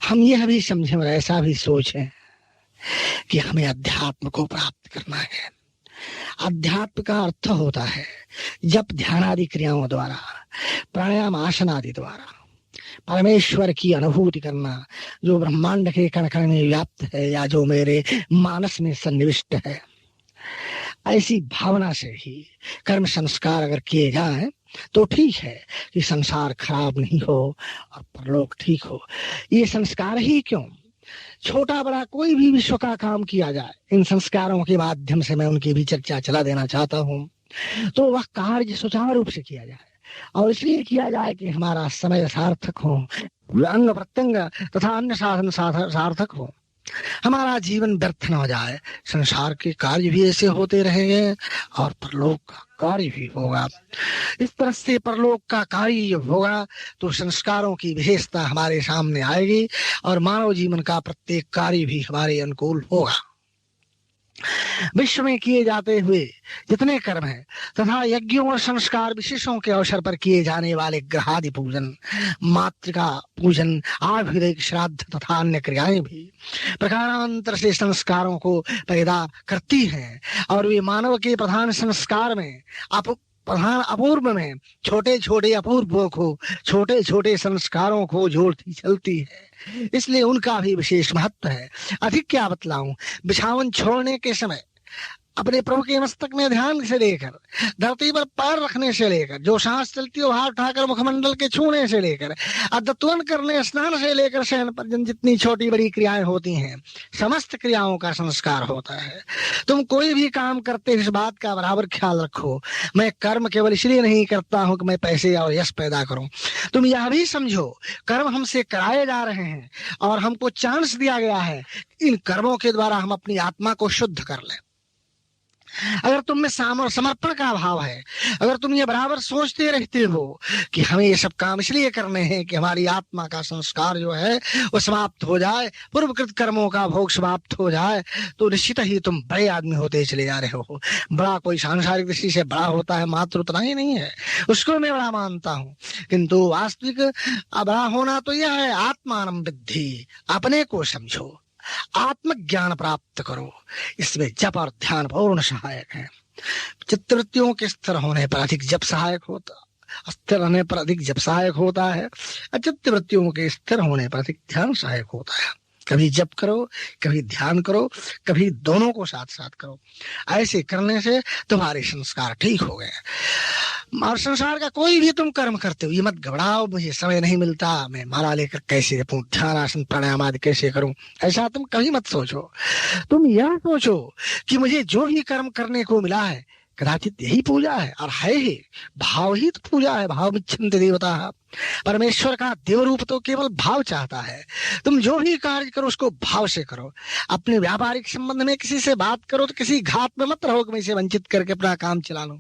हम यह भी समझें और ऐसा भी सोचें कि हमें अध्यात्म को प्राप्त करना है। अध्यात्म का अर्थ होता है जप ध्यान आदि क्रियाओं द्वारा, प्राणायाम आसन आदि द्वारा परमेश्वर की अनुभूति करना, जो ब्रह्मांड के कण कण में व्याप्त है या जो मेरे मानस में सन्निविष्ट है। ऐसी भावना से ही कर्म संस्कार अगर किए जाएं तो ठीक है कि संसार खराब नहीं हो और परलोक ठीक हो। ये संस्कार ही क्यों, छोटा बड़ा कोई भी विश्व का काम किया जाए, इन संस्कारों के माध्यम से मैं उनकी भी चर्चा चला देना चाहता हूँ, तो वह कार्य सुचारू रूप से किया जाए। और इसलिए किया जाए कि हमारा समय सार्थक हो, अंग प्रत्यंग तथा अन्य साधन सार्थक हो, हमारा जीवन व्यर्थ न हो जाए। संसार के कार्य भी ऐसे होते रहेंगे और परलोक का कार्य भी होगा। इस तरह से परलोक का कार्य होगा तो संस्कारों की विशेषता हमारे सामने आएगी और मानव जीवन का प्रत्येक कार्य भी हमारे अनुकूल होगा। विश्व में किए जाते हुए जितने कर्म हैं तथा यज्ञों और संस्कार विशेषों के अवसर पर किए जाने वाले ग्रहादि पूजन, मातृका पूजन, आभिदेय श्राद्ध तथा अन्य क्रियाएं भी प्रकारांतर से संस्कारों को पैदा करती हैं और वे मानव के प्रधान संस्कार में प्रधान अपूर्व में छोटे छोटे अपूर्वों को, छोटे छोटे संस्कारों को जोड़ती चलती है। इसलिए उनका भी विशेष महत्व है। अधिक क्या बतलाऊं, बिछावन छोड़ने के समय अपने प्रभु के मस्तक में ध्यान से लेकर, धरती पर पैर रखने से लेकर, जो सांस चलती हो हाथ उठाकर मुखमंडल के छूने से लेकर, अदत्वन करने स्नान से लेकर शयन पर्यंत जितनी छोटी बड़ी क्रियाएं होती हैं, समस्त क्रियाओं का संस्कार होता है। तुम कोई भी काम करते इस बात का बराबर ख्याल रखो, मैं कर्म केवल इसलिए नहीं करता हूं कि मैं पैसे और यश पैदा करूं। तुम यह भी समझो कर्म हमसे कराए जा रहे हैं और हमको चांस दिया गया है इन कर्मों के द्वारा हम अपनी आत्मा को शुद्ध कर लें। अगर तुम में समर्पण का भाव है, अगर तुम ये बराबर सोचते रहते हो कि हमें ये सब काम इसलिए करने हैं कि हमारी आत्मा का संस्कार जो है वो समाप्त हो जाए, पूर्वकृत कर्मों का भोग समाप्त हो जाए, तो निश्चित ही तुम बड़े आदमी होते चले जा रहे हो। बड़ा कोई सांसारिक दृष्टि से बड़ा होता है मात्र उतना ही नहीं है, उसको मैं बड़ा मानता हूँ, किंतु वास्तविक बड़ा होना तो यह है आत्मानं विद्धि, अपने को समझो, आत्मज्ञान प्राप्त करो। इसमें जप और ध्यान पूर्ण सहायक है। चित्तवृत्तियों के स्थिर होने पर अधिक जप सहायक होता, स्थिर रहने पर अधिक जप सहायक होता है, चित्तवृत्तियों के स्थिर होने पर अधिक ध्यान सहायक होता है। कभी जप करो, कभी ध्यान करो, कभी दोनों को साथ साथ करो। ऐसे करने से तुम्हारे संस्कार ठीक हो गए। और संसार का कोई भी तुम कर्म करते हो, ये मत घबराओ मुझे समय नहीं मिलता, मैं माला लेकर कैसे जपूं, ध्यान आसन प्राणायाम आदि कैसे करूं, ऐसा तुम कभी मत सोचो। तुम यह सोचो कि मुझे जो भी कर्म करने को मिला है कदाचित यही पूजा है, और है ही भाव ही तो पूजा है। भाव विच्छिन्नते देवता, परमेश्वर का देव रूप तो केवल भाव चाहता है। तुम जो भी कार्य करो उसको भाव से करो। अपने व्यापारिक संबंध में किसी से बात करो तो किसी घात में मत रहो कि मैं इसे वंचित करके अपना काम चला लूं।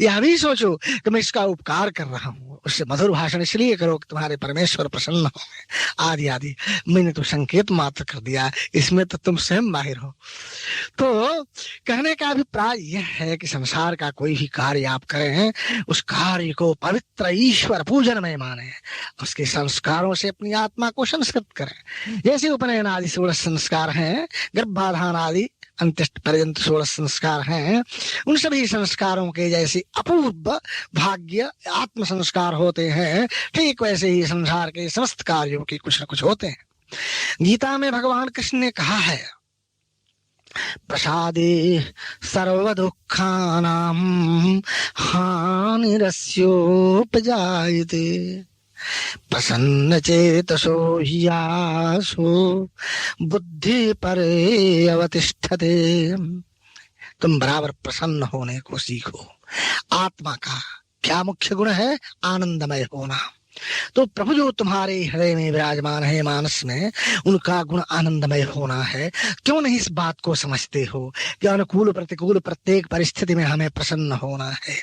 यह भी सोचो कि मैं इसका उपकार कर रहा हूं, उससे मधुर भाषण इसलिए करो कि तुम्हारे परमेश्वर प्रसन्न हो, आदि आदि। मैंने तो संकेत मात्र कर दिया, इसमें तो तुम स्वयं माहिर हो। तो कहने का अभिप्राय यह है कि संसार का कोई भी कार्य आप करें, उस कार्य को पवित्र ईश्वर पूजन में माने, उसके संस्कारों से अपनी आत्मा को संस्कृत करें। जैसे उपनयन आदि 16 संस्कार हैं, गर्भाधान आदि अंत्येष्ट पर्यंत 16 संस्कार हैं, उन सभी संस्कारों के जैसे अपूर्व भाग्य आत्म संस्कार होते हैं, ठीक वैसे ही संसार के समस्त कार्यों के कुछ न कुछ होते हैं। गीता में भगवान कृष्ण ने कहा है, प्रसादे सर्व दुखानां हानिरस्योपजायते प्रसन्न चेतसो ह्यासो बुद्धि परे अवतिष्ठते। तुम बराबर प्रसन्न होने को सीखो। आत्मा का क्या मुख्य गुण है? आनंदमय होना। तो प्रभु जो तुम्हारे हृदय में विराजमान है, मानस में, उनका गुण आनंदमय होना है। क्यों नहीं इस बात को समझते हो कि अनुकूल प्रतिकूल प्रत्येक परिस्थिति में हमें प्रसन्न होना है।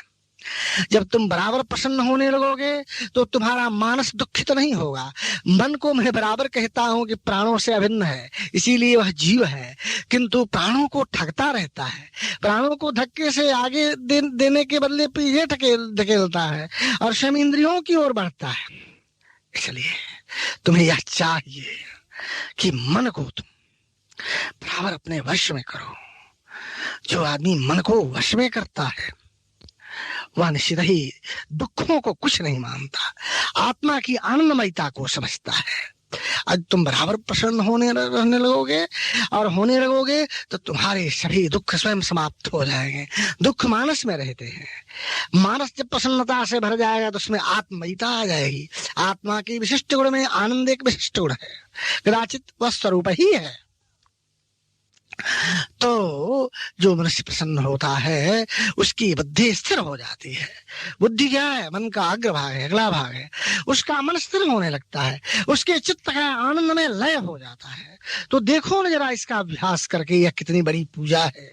जब तुम बराबर प्रसन्न होने लगोगे तो तुम्हारा मानस दुखित नहीं होगा। मन को मैं बराबर कहता हूं कि प्राणों से अभिन्न है, इसीलिए वह जीव है, किंतु प्राणों को ठगता रहता है। प्राणों को धक्के से आगे देने के बदले पीछे धकेलता है और स्वयं इंद्रियों की ओर बढ़ता है। इसलिए तुम्हें यह चाहिए कि मन को तुम बराबर अपने वश में करो। जो आदमी मन को वश में करता है वह निश्चित ही दुखों को कुछ नहीं मानता, आत्मा की आनंदमयता को समझता है। आज तुम बराबर प्रसन्न रहने लगोगे और होने लगोगे तो तुम्हारे सभी दुख स्वयं समाप्त हो जाएंगे। दुख मानस में रहते हैं, मानस जब प्रसन्नता से भर जाएगा तो उसमें आत्मयता आ जाएगी। आत्मा की विशिष्ट गुण में आनंद एक विशिष्ट गुण है, कदाचित वह स्वरूप ही है। तो जो मनुष्य प्रसन्न होता है उसकी बुद्धि स्थिर हो जाती है। बुद्धि क्या है? मन का अग्रभाग है, अगला भाग है। उसका मन स्थिर होने लगता है, उसके चित्त का आनंद में लय हो जाता है। तो देखो न जरा इसका अभ्यास करके यह कितनी बड़ी पूजा है।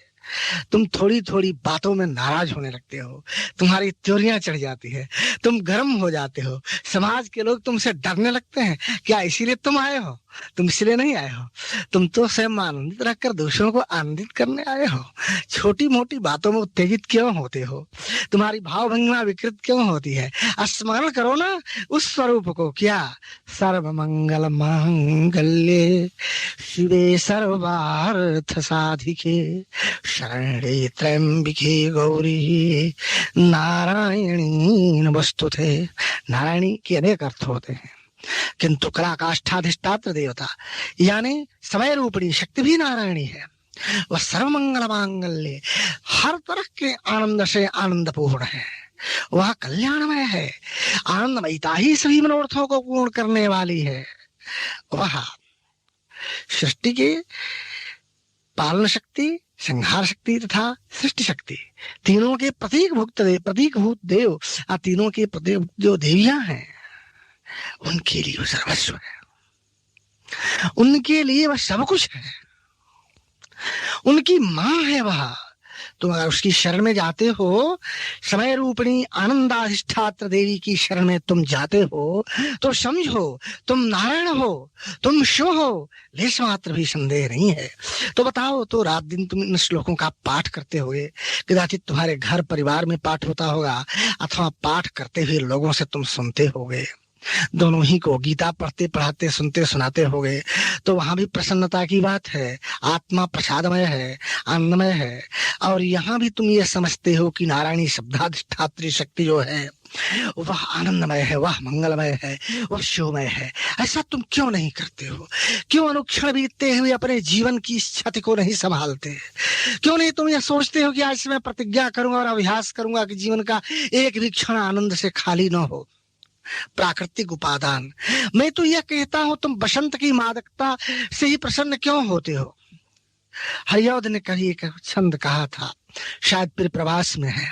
तुम थोड़ी थोड़ी बातों में नाराज होने लगते हो, तुम्हारी त्योरियां चढ़ जाती है, तुम गर्म हो जाते हो, समाज के लोग तुमसे डरने लगते हैं। क्या इसीलिए तुम आए हो? तुम इसलिए नहीं आए हो, तुम तो स्वयं आनंदित रखकर दूसरों को आनंदित करने आए हो। छोटी मोटी बातों में उत्तेजित क्यों होते हो? तुम्हारी भाव भंगिमा विकृत क्यों होती है? स्मरण करो ना उस स्वरूप को। क्या? सर्व मंगल मांगल्ये शिवे सर्वार्थ साधिके शरणे त्र्यंबिके गौरी नारायणी नमस्तुते। नारायणी के अनेक अर्थ होते हैं, किंतु कला काष्ठाधिष्ठात्र देवता यानी समय रूपणी शक्ति भी नारायणी है। वह सर्वमंगल मांगल्य, हर तरह के आनंद से आनंदपूर्ण है, वह कल्याणमय है। आनंदमयता ही सभी मनोरथों को पूर्ण करने वाली है। वह सृष्टि के पालन शक्ति, संहार शक्ति तथा सृष्टि शक्ति, तीनों के प्रतीकभूत देव, तीनों के प्रतीक जो देवियां हैं उनके लिए वह सर्वस्व है, उनके लिए वह सब कुछ है, उनकी मां है वह। तुम अगर उसकी शरण में जाते हो, समय रूपणी आनंदाधिष्ठात्र देवी की शरण में तुम जाते हो, तो समझो तुम नारायण हो, तुम शिव हो, लेश मात्र भी संदेह नहीं है। तो बताओ, तो रात दिन तुम इन श्लोकों का पाठ करते हुए, कदाचित तुम्हारे घर परिवार में पाठ होता होगा अथवा पाठ करते हुए लोगों से तुम सुनते होगे, दोनों ही को गीता पढ़ते पढ़ाते सुनते सुनाते होगे, तो वहां भी प्रसन्नता की बात है। आत्मा प्रसादमय है, आनंदमय है। और यहाँ भी तुम ये समझते हो कि नारायणी शब्दाधिष्ठात्री शक्ति जो है वह आनंदमय है, वह मंगलमय है, वह शिवमय है। ऐसा तुम क्यों नहीं करते हो? क्यों अनुक्षण बीतते हुए अपने जीवन की क्षति को नहीं संभालते? क्यों नहीं तुम ये सोचते हो कि आज से मैं प्रतिज्ञा करूंगा और अभ्यास करूंगा कि जीवन का एक भी क्षण आनंद से खाली न हो? प्राकृतिक उपादान, मैं तो यह कहता हूं तुम बसंत की मादकता से ही प्रसन्न क्यों होते हो? हरिऔध ने कभी एक छंद कहा था, शायद फिर प्रवास में है।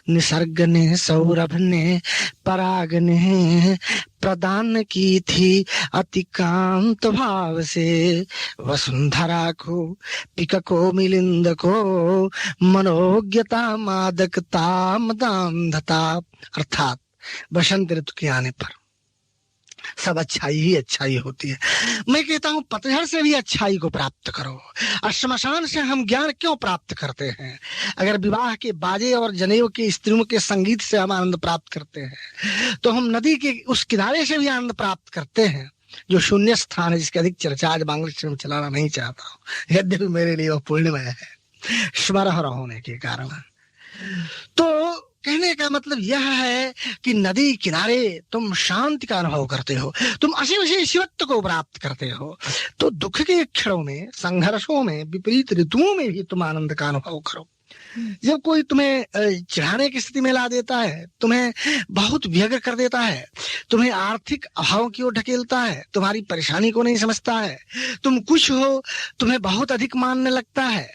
निसर्ग ने सौरभ ने पराग ने प्रदान की थी अतिकांत भाव से, वसुंधरा को पिक को मिलिंद को मनोज्ञता मादकता मदांधता। अर्थात बसंत ऋतु के आने पर सब अच्छाई ही अच्छाई होती है। मैं कहता हूं पतझड़ से भी अच्छाई को प्राप्त करो। और श्मशान से हम ज्ञान क्यों प्राप्त करते हैं? अगर विवाह के बाजे और जनेऊ के स्त्रियों के संगीत से हम आनंद प्राप्त करते हैं, तो हम नदी के उस किनारे से भी आनंद प्राप्त करते हैं जो शून्य स्थान है, जिसकी अधिक चर्चा आज बांग्लादेश में चलाना नहीं चाहता हूं, यद्यपि मेरे लिए वह पुण्यमय है स्मरण होने के कारण। तो कहने का मतलब यह है कि नदी किनारे तुम शांति का अनुभव करते हो, तुम असीम शिवत्व को प्राप्त करते हो। तो दुख के क्षणों में, संघर्षों में, विपरीत ऋतुओं में भी तुम आनंद का अनुभव करो। जब कोई तुम्हें चिढ़ाने की स्थिति में ला देता है, तुम्हें बहुत व्यग्र कर देता है, तुम्हें आर्थिक अभाव की ओर ढकेलता है, तुम्हारी परेशानी को नहीं समझता है, तुम कुछ हो तुम्हें बहुत अधिक मानने लगता है,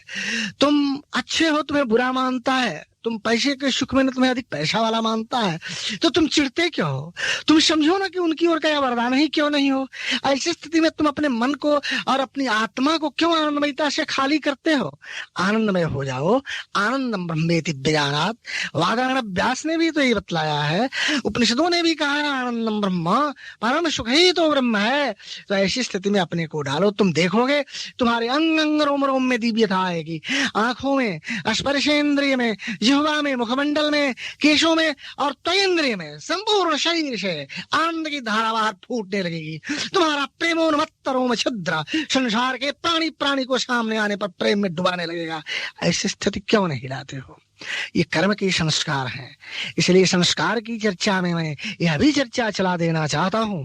तुम अच्छे हो तुम्हें बुरा मानता है, तुम पैसे के सुख में तुम्हें अधिक पैसा वाला मानता है, तो तुम चिढ़ते क्यों हो? तुम समझो ना कि उनकी ओर का वरदान ही क्यों नहीं हो। ऐसी स्थिति में तुम अपने मन को और अपनी आत्मा को क्यों आनंदमयता से खाली करते हो? आनंदमय हो जाओ। आनंदम ब्रह्मेति विजानात। वादरायण व्यास ने भी तो ये बतलाया है, उपनिषदों ने भी कहा है आनंदम ब्रह्म, परम सुख ही तो ब्रह्म है। तो ऐसी स्थिति में अपने को डालो, तुम देखोगे तुम्हारे अंग अंग रोम रोम में दिव्यता आएगी। आंखों में, स्पर्शेंद्रिय में, जिह्वा में, मुखमंडल में, केशों में और त्वयेंद्रिय में, संपूर्ण शरीर से आनंद की धारा बाहर फूटने लगेगी। तुम्हारा प्रेमोन्मत्त रोम छिद्र संसार के प्राणी प्राणी को सामने आने पर प्रेम में डुबाने लगेगा। ऐसी स्थिति क्यों नहीं लाते हो? ये कर्म के संस्कार हैं। इसलिए संस्कार की चर्चा में मैं यह भी चर्चा चला देना चाहता हूं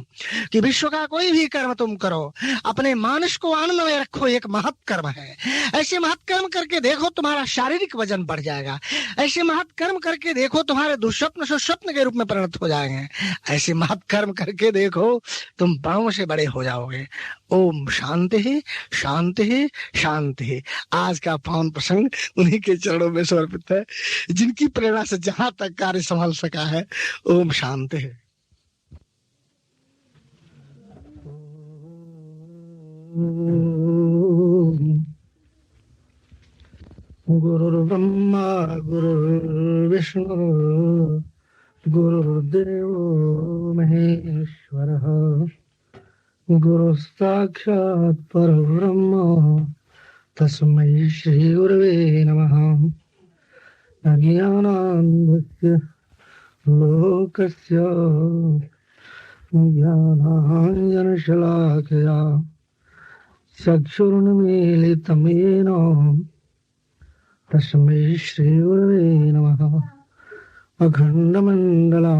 कि विश्व का कोई भी कर्म तुम करो, अपने मानस को आनंद में रखो। एक महत् कर्म है। ऐसे महत् कर्म करके देखो, तुम्हारा शारीरिक वजन बढ़ जाएगा। ऐसे महत् कर्म करके देखो, तुम्हारे दुस्वप्न सुस्वप्न के रूप में परिणत हो जाएंगे। ऐसे महत् कर्म करके देखो, तुम बड़ों से बड़े हो जाओगे। ओम शांति ही शांति ही शांति ही। आज का पावन प्रसंग उन्हीं के चरणों में समर्पित है, जिनकी प्रेरणा से जहां तक कार्य संभल सका है। ओम शांति है। गुरुर्ब्रह्मा गुरुर्विष्णु गुरुर्देवो महेश्वरः गुरु साक्षात् परब्रह्म तस्मै श्री गुरवे नमः। अज्ञानान्धस्य लोकस्य ज्ञानाञ्जनशलाकया चक्षुरुन्मीलितं येन तस्मै श्री गुरवे नमः। अखण्डमण्डलाकारं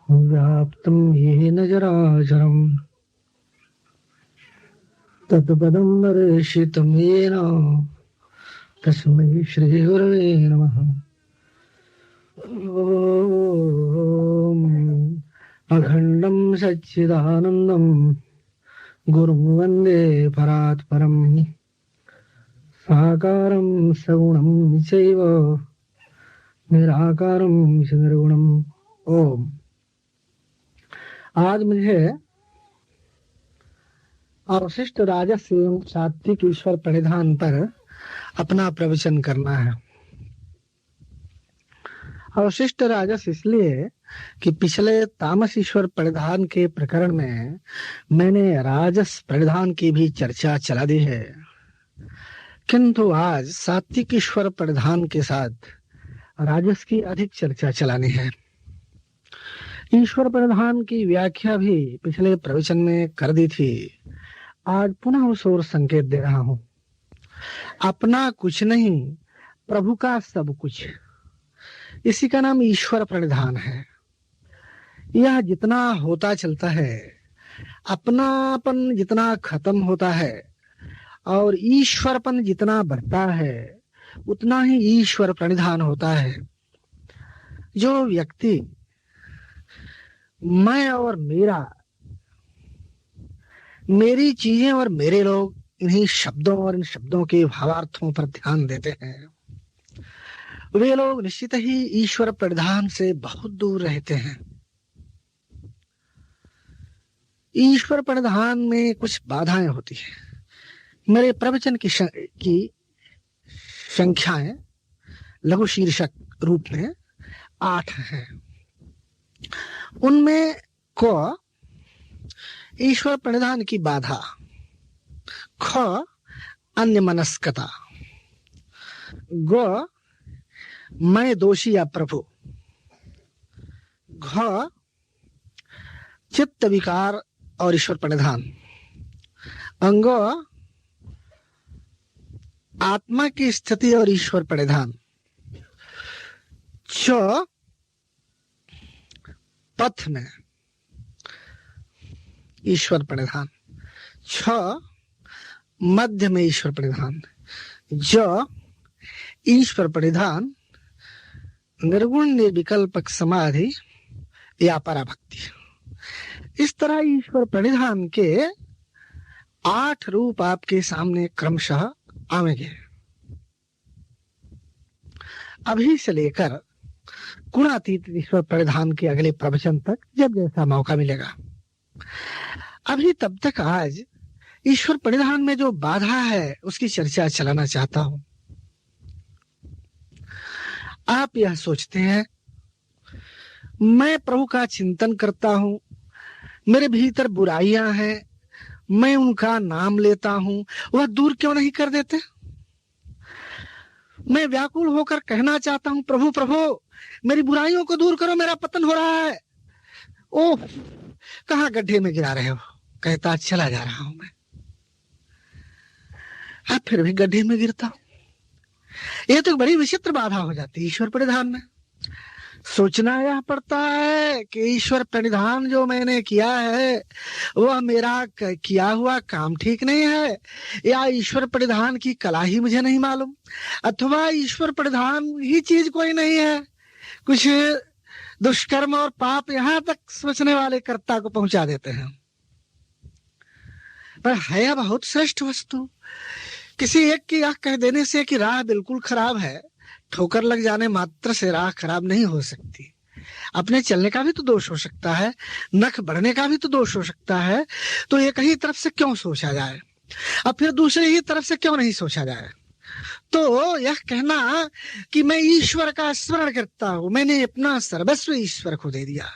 व्याप्तं येन चराचरं तत्पदं दर्शितं येन तस्मै श्री गुरवे नमः। ओम अखंडं सच्चिदानंदं गुरुं वन्दे परात्परं साकारं सगुणं चैव निराकारं च निर्गुणम्। ओम आज मुझे अवशिष्ट राजस एवं सात्विक ईश्वर परिधान पर अपना प्रवचन करना है। अवशिष्ट राजस इसलिए कि पिछले तामस ईश्वर परिधान के प्रकरण में मैंने राजस परिधान की भी चर्चा चला दी है, किंतु आज सात्विक ईश्वर परिधान के साथ राजस की अधिक चर्चा चलानी है। ईश्वर परिधान की व्याख्या भी पिछले प्रवचन में कर दी थी, आज पुनः उस ओर संकेत दे रहा हूं। अपना कुछ नहीं, प्रभु का सब कुछ, इसी का नाम ईश्वर परिधान है। यह जितना होता चलता है, अपनापन जितना खत्म होता है और ईश्वरपन जितना बढ़ता है, उतना ही ईश्वर परिधान होता है। जो व्यक्ति मैं और मेरा, मेरी चीजें और मेरे लोग, इन्हीं शब्दों और इन शब्दों के भावार्थों पर ध्यान देते हैं, वे लोग निश्चित ही ईश्वर परिधान से बहुत दूर रहते हैं। ईश्वर परिधान में कुछ बाधाएं होती हैं। मेरे प्रवचन की संख्याएं लघु शीर्षक रूप में 8 हैं। उनमें को ईश्वर परिधान की बाधा, ख अन्यमनस्कता, ग मैं दोषी या प्रभु, घ चित्त विकार और ईश्वर परिधान, अंग आत्मा की स्थिति और ईश्वर परिधान, च पथ में ईश्वर परिधान, छ मध्य में ईश्वर परिधान, ज ईश्वर परिधान, निर्गुण निर्विकल्पक समाधि या पराभक्ति। इस तरह ईश्वर परिधान के 8 रूप आपके सामने क्रमशः आवेंगे। अभी से लेकर गुणातीत ईश्वर परिधान के अगले प्रवचन तक जब जैसा मौका मिलेगा, अभी तब तक आज ईश्वर परिधान में जो बाधा है उसकी चर्चा चलाना चाहता हूं। आप यह सोचते हैं मैं प्रभु का चिंतन करता हूं, मेरे भीतर बुराइयां हैं, मैं उनका नाम लेता हूं, वह दूर क्यों नहीं कर देते? मैं व्याकुल होकर कहना चाहता हूं प्रभु प्रभु मेरी बुराइयों को दूर करो, मेरा पतन हो रहा है। ओह, कहां गड्ढे में गिरा रहे हो? कहता चला जा रहा हूं मैं। अब फिर भी गड्ढे में गिरता हूं। यह तो बड़ी विचित्र बाधा हो जाती है ईश्वर परिधान में। सोचना यह पड़ता है कि ईश्वर परिधान जो मैंने किया है वह मेरा किया हुआ काम ठीक नहीं है, या ईश्वर परिधान की कला ही मुझे नहीं मालूम, अथवा ईश्वर परिधान ही चीज कोई नहीं है। कुछ दुष्कर्म और पाप यहां तक सोचने वाले कर्ता को पहुंचा देते हैं। पर है बहुत श्रेष्ठ वस्तु। किसी एक की आंख कह देने से कि राह बिल्कुल खराब है, ठोकर लग जाने मात्र से राह खराब नहीं हो सकती। अपने चलने का भी तो दोष हो सकता है, नख बढ़ने का भी तो दोष हो सकता है। तो एक ही तरफ से क्यों सोचा जाए, अब फिर दूसरे ही तरफ से क्यों नहीं सोचा जाए? तो यह कहना कि मैं ईश्वर का स्मरण करता हूं, मैंने अपना सर्वस्व ईश्वर को दे दिया,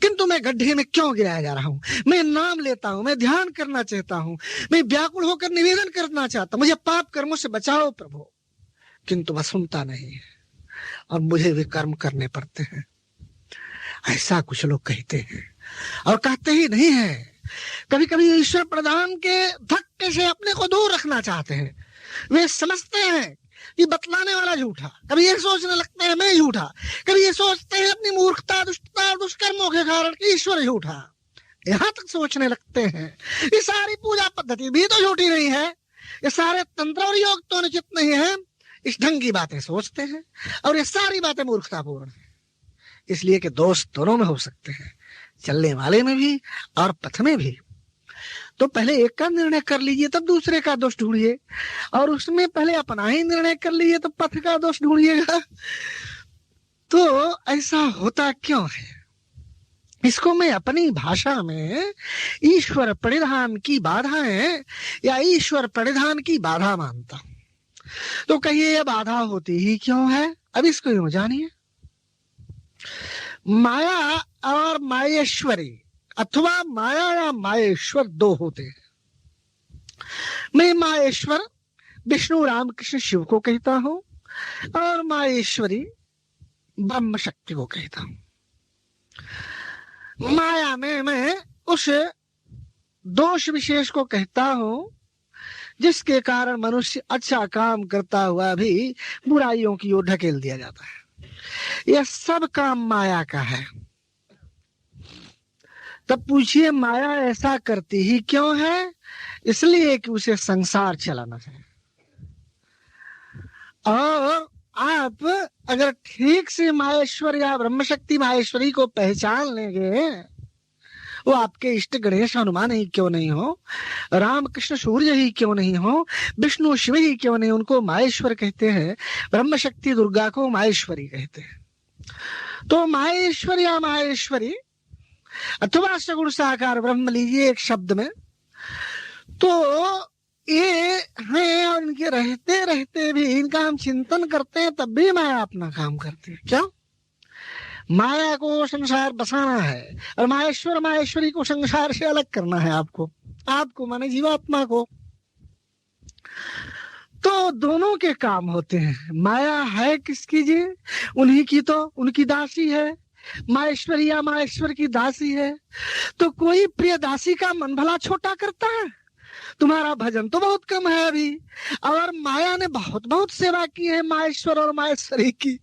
किंतु मैं गड्ढे में क्यों गिराया जा रहा हूं? मैं नाम लेता हूं, मैं ध्यान करना चाहता हूं, मैं व्याकुल होकर निवेदन करना चाहता हूं, मुझे पाप कर्मों से बचाओ प्रभु, किंतु वह सुनता नहीं है और मुझे भी कर्म करने पड़ते हैं। ऐसा कुछ लोग कहते हैं और कहते ही नहीं है। कभी कभी ईश्वर प्रदान के धक्के से अपने को दूर रखना चाहते हैं। वे समझते हैं कि बतलाने वाला झूठा, कभी ये सोचने लगते हैं मैं झूठा, कभी ये सोचते हैं अपनी मूर्खता दुष्टता दुष्कर्मों के कारण कि ईश्वर झूठा, यहां तक सोचने लगते हैं। ये सारी पूजा पद्धति भी तो झूठी नहीं है, ये सारे तंत्र और योग तो अनुचित नहीं है, इस ढंग की बातें सोचते हैं और ये सारी बातें मूर्खतापूर्ण है। इसलिए कि दोष दोनों में हो सकते हैं, चलने वाले में भी और पथ में भी। तो पहले एक का निर्णय कर लीजिए तब दूसरे का दोष ढूंढिए, और उसमें पहले अपना ही निर्णय कर लीजिए तो पथ का दोष ढूंढिएगा। तो ऐसा होता क्यों है? इसको मैं अपनी भाषा में ईश्वर परिधान की बाधाएं या ईश्वर परिधान की बाधा मानता हूं। तो कहिए यह बाधा होती ही क्यों है? अब इसको यूं जानिए। माया और माहेश्वरी अथवा माया या माहेश्वर दो होते हैं। मैं माहेश्वर विष्णु रामकृष्ण शिव को कहता हूं और माहेश्वरी ब्रह्म शक्ति को कहता हूं। माया में मैं उस दोष विशेष को कहता हूं जिसके कारण मनुष्य अच्छा काम करता हुआ भी बुराइयों की ओर ढकेल दिया जाता है। यह सब काम माया का है। तब पूछिए माया ऐसा करती ही क्यों है? इसलिए कि उसे संसार चलाना है। और आप अगर ठीक से माहेश्वर या ब्रह्मशक्ति माहेश्वरी को पहचान लेंगे, वो आपके इष्ट गणेश हनुमान ही क्यों नहीं हो, रामकृष्ण सूर्य ही क्यों नहीं हो, विष्णु शिव ही क्यों नहीं, उनको माहेश्वर कहते हैं। ब्रह्मशक्ति दुर्गा को माहेश्वरी कहते हैं। तो माहेश्वर या माहेश्वरी अथवा सगुण साकार ब्रह्म लीजिए एक शब्द में, तो ये हैं और इनके रहते रहते भी इनका हम चिंतन करते हैं, तब भी माया अपना काम करती है। क्यों? माया को संसार बसाना है और माहेश्वर माहेश्वरी को संसार से अलग करना है। आपको माने जीवात्मा को। तो दोनों के काम होते हैं। माया है किसकी जी? उन्हीं की, तो उनकी दासी है। माहेश्वरी या माहेश्वर की दासी है। तो कोई प्रिय दासी का मन भला छोटा करता है? तुम्हारा भजन तो बहुत कम है अभी, और माया ने बहुत बहुत सेवा की है माहेश्वर और माहेश्वरी की।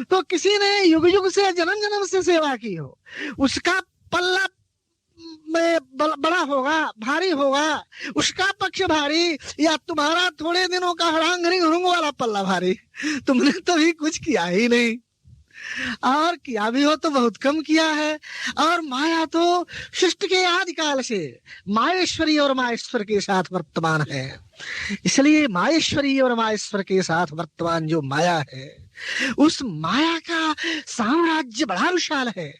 तो किसी ने युग युग से जन्म जन्म से सेवा की हो, उसका पल्ला में बड़ा होगा, भारी होगा, उसका पक्ष भारी, या तुम्हारा थोड़े दिनों का हड़ांग हड़ूंग वाला पल्ला भारी? तुमने तो भी कुछ किया ही नहीं, और किया भी हो तो बहुत कम किया है। और माया तो सृष्टि के आदिकाल से माहेश्वरी और माहेश्वर के साथ वर्तमान है। इसलिए माहेश्वरी और माहेश्वर के साथ वर्तमान जो माया है उस माया का साम्राज्य बड़ा विशाल है।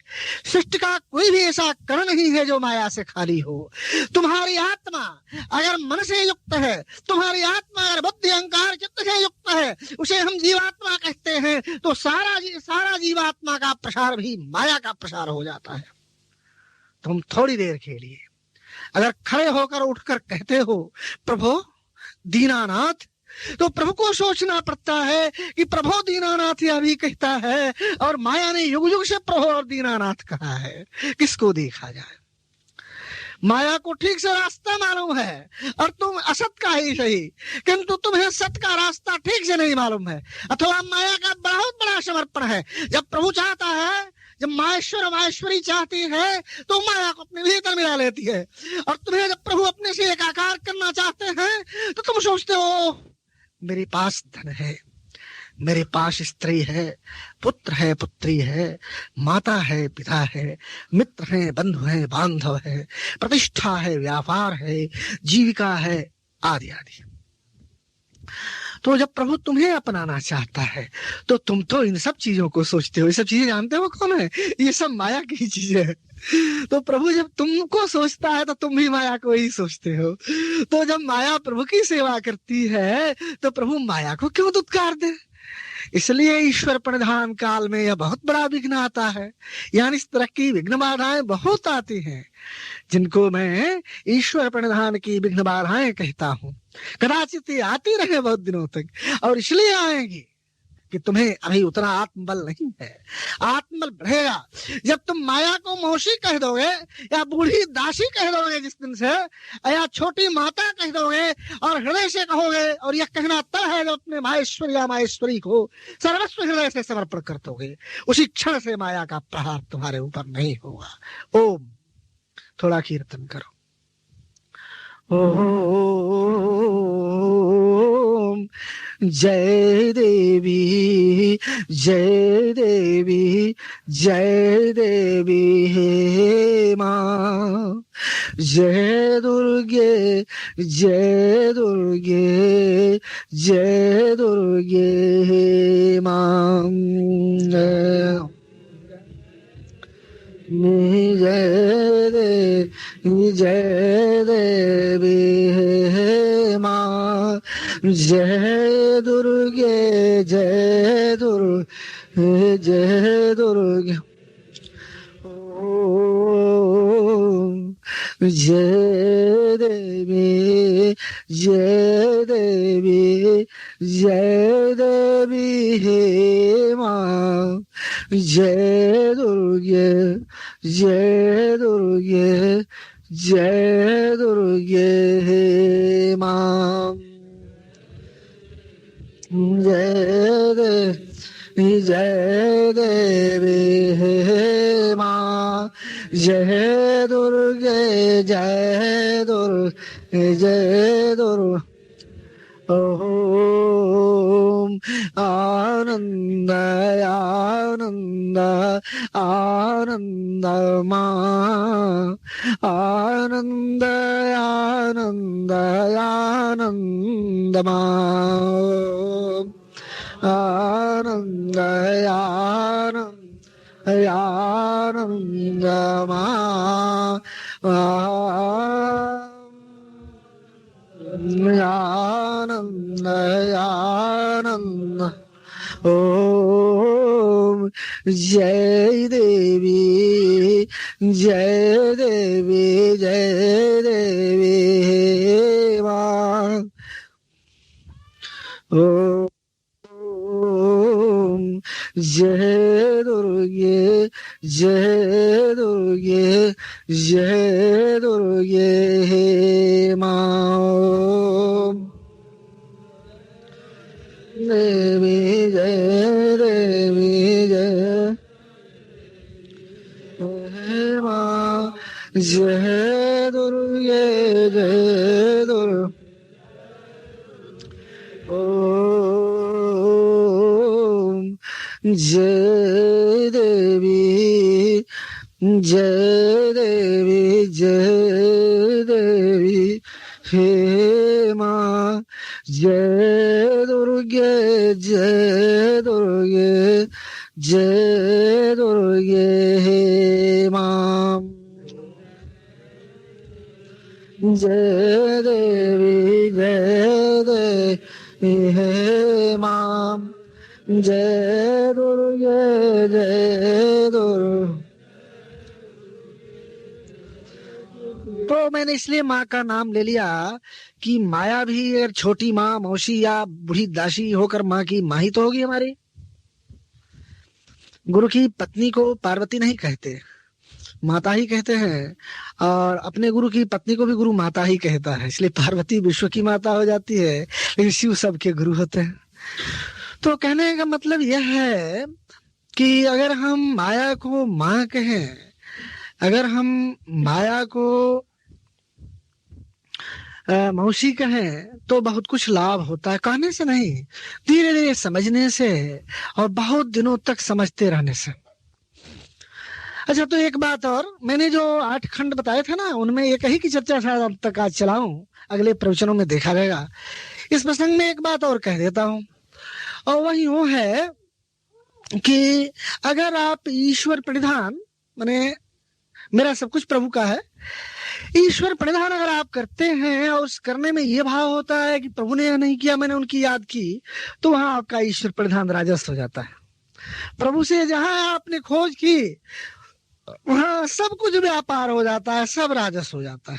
सृष्टि का कोई भी ऐसा कण नहीं है जो माया से खाली हो। तुम्हारी आत्मा अगर मन से युक्त है, तुम्हारी आत्मा अगर बुद्धि अहंकार चित्त से युक्त है, उसे हम जीवात्मा कहते हैं, तो सारा जीवात्मा का प्रसार भी माया का प्रसार हो जाता है। तुम थोड़ी देर के लिए अगर खड़े होकर उठकर कहते हो प्रभु दीनानाथ, तो प्रभु को सोचना पड़ता है कि प्रभु दीनानाथ यह भी कहता है और माया ने युग युग से प्रभु और दीनानाथ कहा है। किसको देखा जाए? माया को ठीक से रास्ता मालूम है और तुम असत का ही सही, किंतु तुम्हें सत का रास्ता ठीक से नहीं मालूम है, अथवा माया का बहुत बड़ा समर्पण है। जब प्रभु चाहता है, जब माहेश्वर माहेश्वरी चाहती है, तो माया को अपने भीतर मिला लेती है। और तुम्हें जब प्रभु अपने से एकाकार करना चाहते हैं, तो तुम सोचते हो मेरे पास धन है, मेरे पास स्त्री है, पुत्र है, पुत्री है, माता है, पिता है, मित्र है, बंधु है, बांधव है, प्रतिष्ठा है, व्यापार है, जीविका है, आदि आदि। तो जब प्रभु तुम्हें अपनाना चाहता है, तो तुम तो इन सब चीजों को सोचते हो। ये सब चीजें जानते हो कौन है? ये सब माया की चीजें है। तो प्रभु जब तुमको सोचता है, तो तुम भी माया को ही सोचते हो। तो जब माया प्रभु की सेवा करती है, तो प्रभु माया को क्यों दुत्कार दे? इसलिए ईश्वर प्रणिधान काल में यह बहुत बड़ा विघ्न आता है। यानी इस तरह की विघ्न बाधाएं बहुत आती हैं, जिनको मैं ईश्वर प्रणिधान की विघ्न बाधाएं कहता हूँ। कदाचित ये आती रहे बहुत दिनों तक, और इसलिए आएंगी कि तुम्हें अभी उतना आत्मबल नहीं है। आत्मबल बढ़ेगा जब तुम माया को मौसी कह दोगे, या बूढ़ी दासी कह दोगे जिस दिन से, या छोटी माता कह दोगे और हृदय से कहोगे, और यह कहना तय है जब अपने माहेश्वर या माहेश्वरी को सर्वस्व हृदय से समर्पण कर दोगे, उसी क्षण से माया का प्रहार तुम्हारे ऊपर नहीं होगा। ओम, थोड़ा कीर्तन करो। ओम जय देवी, जय देवी, जय देवी हे माँ, जय दुर्गे, जय दुर्गे, जय दुर्गे हे माँ, जय देवी हे माँ, जय दुर्गे, जय दुर्गे, जय दुर्गे। ओम जय देवी, जय देवी, जय देवी हे माँ, जय दुर्गे, जय दुर्गे, जय दुर्गे हे माँ, जय देवी हे माँ, जय दुर्गे, जय दुर्गे, जय दुर्गे। ओम आनंद आनंद आनंद माँ, आनंद आनंद आनंद माँ, आनंद आनंद आनंद माँ, आनंद आनंद। ओम जय देवी, जय देवी, जय देवी हे माँ। ओम जय दुर्गे, जय दुर्गे, जय दुर्गे हे माँ। देवी जय देवी जय हे माँ, जय दुर्गे, जय दुर्गे। ओम जय देवी, जय देवी, जय देवी हे माँ, जय दुर्गे जय दुर्गे जय दुर्गे हे मां जय देवी हे मां जय दुर्गे जय दुर्गे। तो मैंने इसलिए माँ का नाम ले लिया कि माया भी अगर छोटी माँ मौसी या बूढ़ी दासी होकर माँ की माँ ही तो होगी हमारी। गुरु की पत्नी को पार्वती नहीं कहते, माता ही कहते हैं, और अपने गुरु की पत्नी को भी गुरु माता ही कहता है, इसलिए पार्वती विश्व की माता हो जाती है, लेकिन शिव सबके गुरु होते हैं। तो कहने का मतलब यह है कि अगर हम माया को माँ कहें, अगर हम माया को मौसी कहें, तो बहुत कुछ लाभ होता है। कहने से नहीं, धीरे धीरे समझने से और बहुत दिनों तक समझते रहने से। अच्छा, तो एक बात और, मैंने जो 8 खंड बताए थे ना, उनमें एक ही की चर्चा शायद अब तक आज चलाऊं, अगले प्रवचनों में देखा जाएगा। इस प्रसंग में एक बात और कह देता हूं, और वही वो है कि अगर आप ईश्वर प्रणिधान, माने मेरा सब कुछ प्रभु का है, ईश्वर प्रणिधान अगर आप करते हैं और उस करने में यह भाव होता है कि प्रभु ने यह नहीं किया, मैंने उनकी याद की, तो वहां आपका ईश्वर प्रणिधान राजस्व हो जाता है। प्रभु से जहां आपने खोज की वहां सब कुछ व्यापार हो जाता है, सब राजस्व हो जाता है।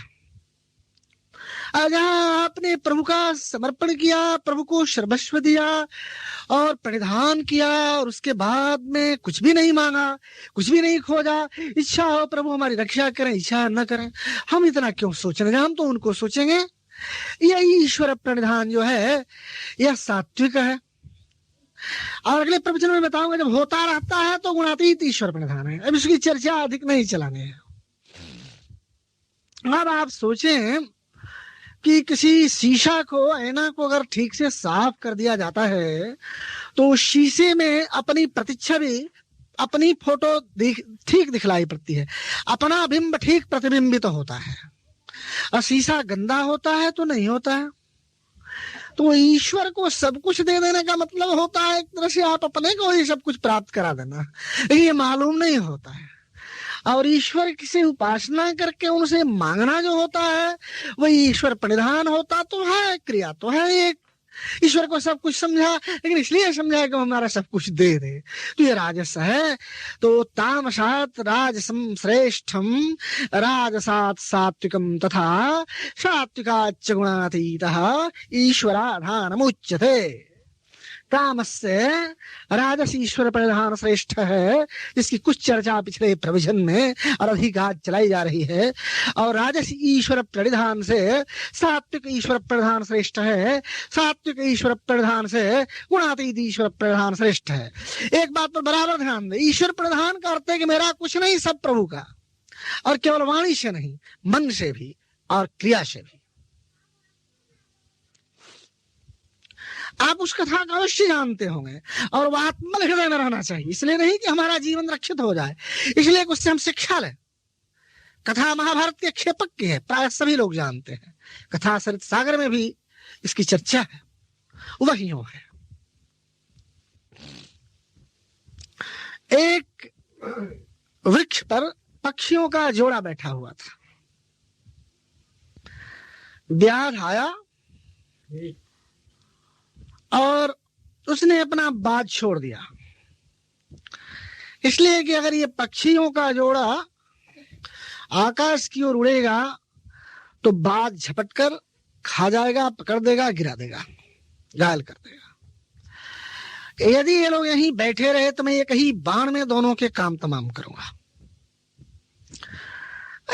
और जहां आपने प्रभु का समर्पण किया, प्रभु को सर्वस्व दिया और परिधान किया, और उसके बाद में कुछ भी नहीं मांगा, कुछ भी नहीं खोजा, इच्छा हो प्रभु हमारी रक्षा करें, इच्छा न करें, हम इतना क्यों सोचेंगे, हम तो उनको सोचेंगे। यह ईश्वर प्रणिधान जो है यह सात्विक है। और अगले प्रवचन में बताऊंगा, जब होता रहता है तो गुणातीत ईश्वर प्रणिधान है। अब इसकी चर्चा अधिक नहीं चलाने है। अब आप सोचें कि किसी शीशा को, ऐना को अगर ठीक से साफ कर दिया जाता है तो शीशे में अपनी प्रतिच्छवि, अपनी फोटो ठीक दिखलाई पड़ती है, अपना बिंब ठीक प्रतिबिंबित होता है। और शीशा गंदा होता है तो नहीं होता है। तो ईश्वर को सब कुछ दे देने का मतलब होता है एक तरह से आप अपने को ही सब कुछ प्राप्त करा देना, लेकिन ये मालूम नहीं होता है। और ईश्वर की से उपासना करके उनसे मांगना जो होता है वही ईश्वर परिधान होता तो है, क्रिया तो है एक। ईश्वर को सब कुछ समझा, लेकिन इसलिए समझा कि हमारा सब कुछ दे दे, तो ये राजस है। तो तामसात राजसम श्रेष्ठम राजसात सात्विकम तथा सात्विकाच्च गुणातीतः ईश्वराधानमुच्यते। तामस से राजस ईश्वर परिधान श्रेष्ठ है, जिसकी कुछ चर्चा पिछले प्रवचन में और अधिक आज चलाई जा रही है। और राजस ईश्वर परिधान से सात्विक ईश्वर परिधान श्रेष्ठ है, सात्विक ईश्वर परिधान से गुणातीत ईश्वर परिधान श्रेष्ठ है। एक बात पर बराबर ध्यान दे, ईश्वर परिधान का अर्थ है कि मेरा कुछ नहीं, सब प्रभु का, और केवल वाणी से नहीं, मन से भी और क्रिया से भी। आप उस कथा को अवश्य जानते होंगे, और वह आत्मल हृदय में रहना चाहिए। इसलिए नहीं कि हमारा जीवन रक्षित हो जाए, इसलिए उससे हम शिक्षा लें। कथा महाभारत के क्षेपक की है, प्राय सभी लोग जानते हैं। कथा सरित सागर में भी इसकी चर्चा है। वही हो है, एक वृक्ष पर पक्षियों का जोड़ा बैठा हुआ था। व्याध आया और उसने अपना बाज छोड़ दिया, इसलिए कि अगर ये पक्षियों का जोड़ा आकाश की ओर उड़ेगा तो बाज झपटकर खा जाएगा, पकड़ देगा, गिरा देगा, घायल कर देगा। यदि ये लोग यहीं बैठे रहे तो मैं एक ही बाण में दोनों के काम तमाम करूंगा।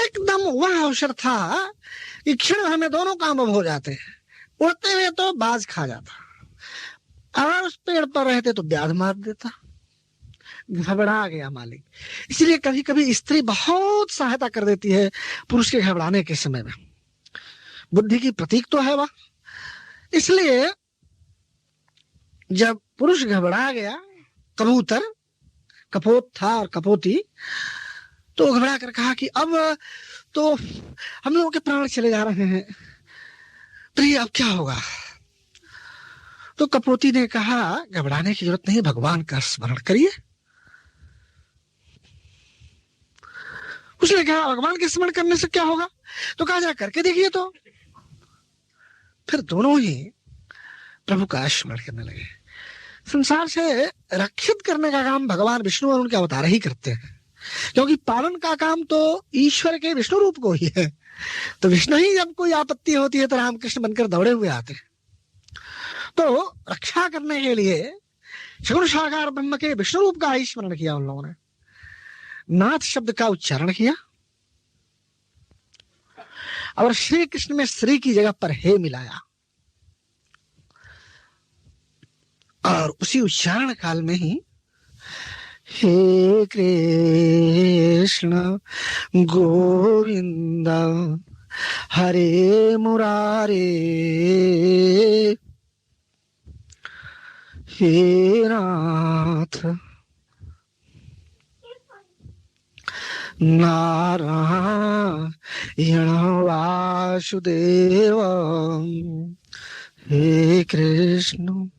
एकदम वह अवसर था कि क्षण हमें दोनों काम अब हो जाते हैं। उड़ते हुए तो बाज खा जाता, अगर उस पेड़ पर रहते तो ब्याध मार देता। घबरा गया मालिक। इसलिए कभी कभी स्त्री बहुत सहायता कर देती है पुरुष के घबराने के समय में। बुद्धि की प्रतीक तो है वह। इसलिए जब पुरुष घबरा गया, कबूतर, कपोत था और कपोती, तो घबरा कर कहा कि अब तो हम लोगों के प्राण चले जा रहे हैं, प्रिय अब क्या होगा। तो कपोती ने कहा घबराने की जरूरत नहीं, भगवान का स्मरण करिए। उसने कहा भगवान के स्मरण करने से क्या होगा? तो कहा जा करके देखिए। तो फिर दोनों ही प्रभु का स्मरण करने लगे। संसार से रक्षित करने का काम भगवान विष्णु और उनके अवतार ही करते हैं, क्योंकि पालन का काम तो ईश्वर के विष्णु रूप को ही है। तो विष्णु ही जब कोई आपत्ति होती है तो रामकृष्ण बनकर दौड़े हुए आते हैं। तो रक्षा करने के लिए सगुण साकार ब्रह्म के विष्णु रूप का ही स्मरण किया उन लोगों ने। नाथ शब्द का उच्चारण किया और श्री कृष्ण में श्री की जगह पर हे मिलाया, और उसी उच्चारण काल में ही हे कृष्ण गोविंद हरे मुरारे हे नाथ नारायण वासुदेव हे कृष्ण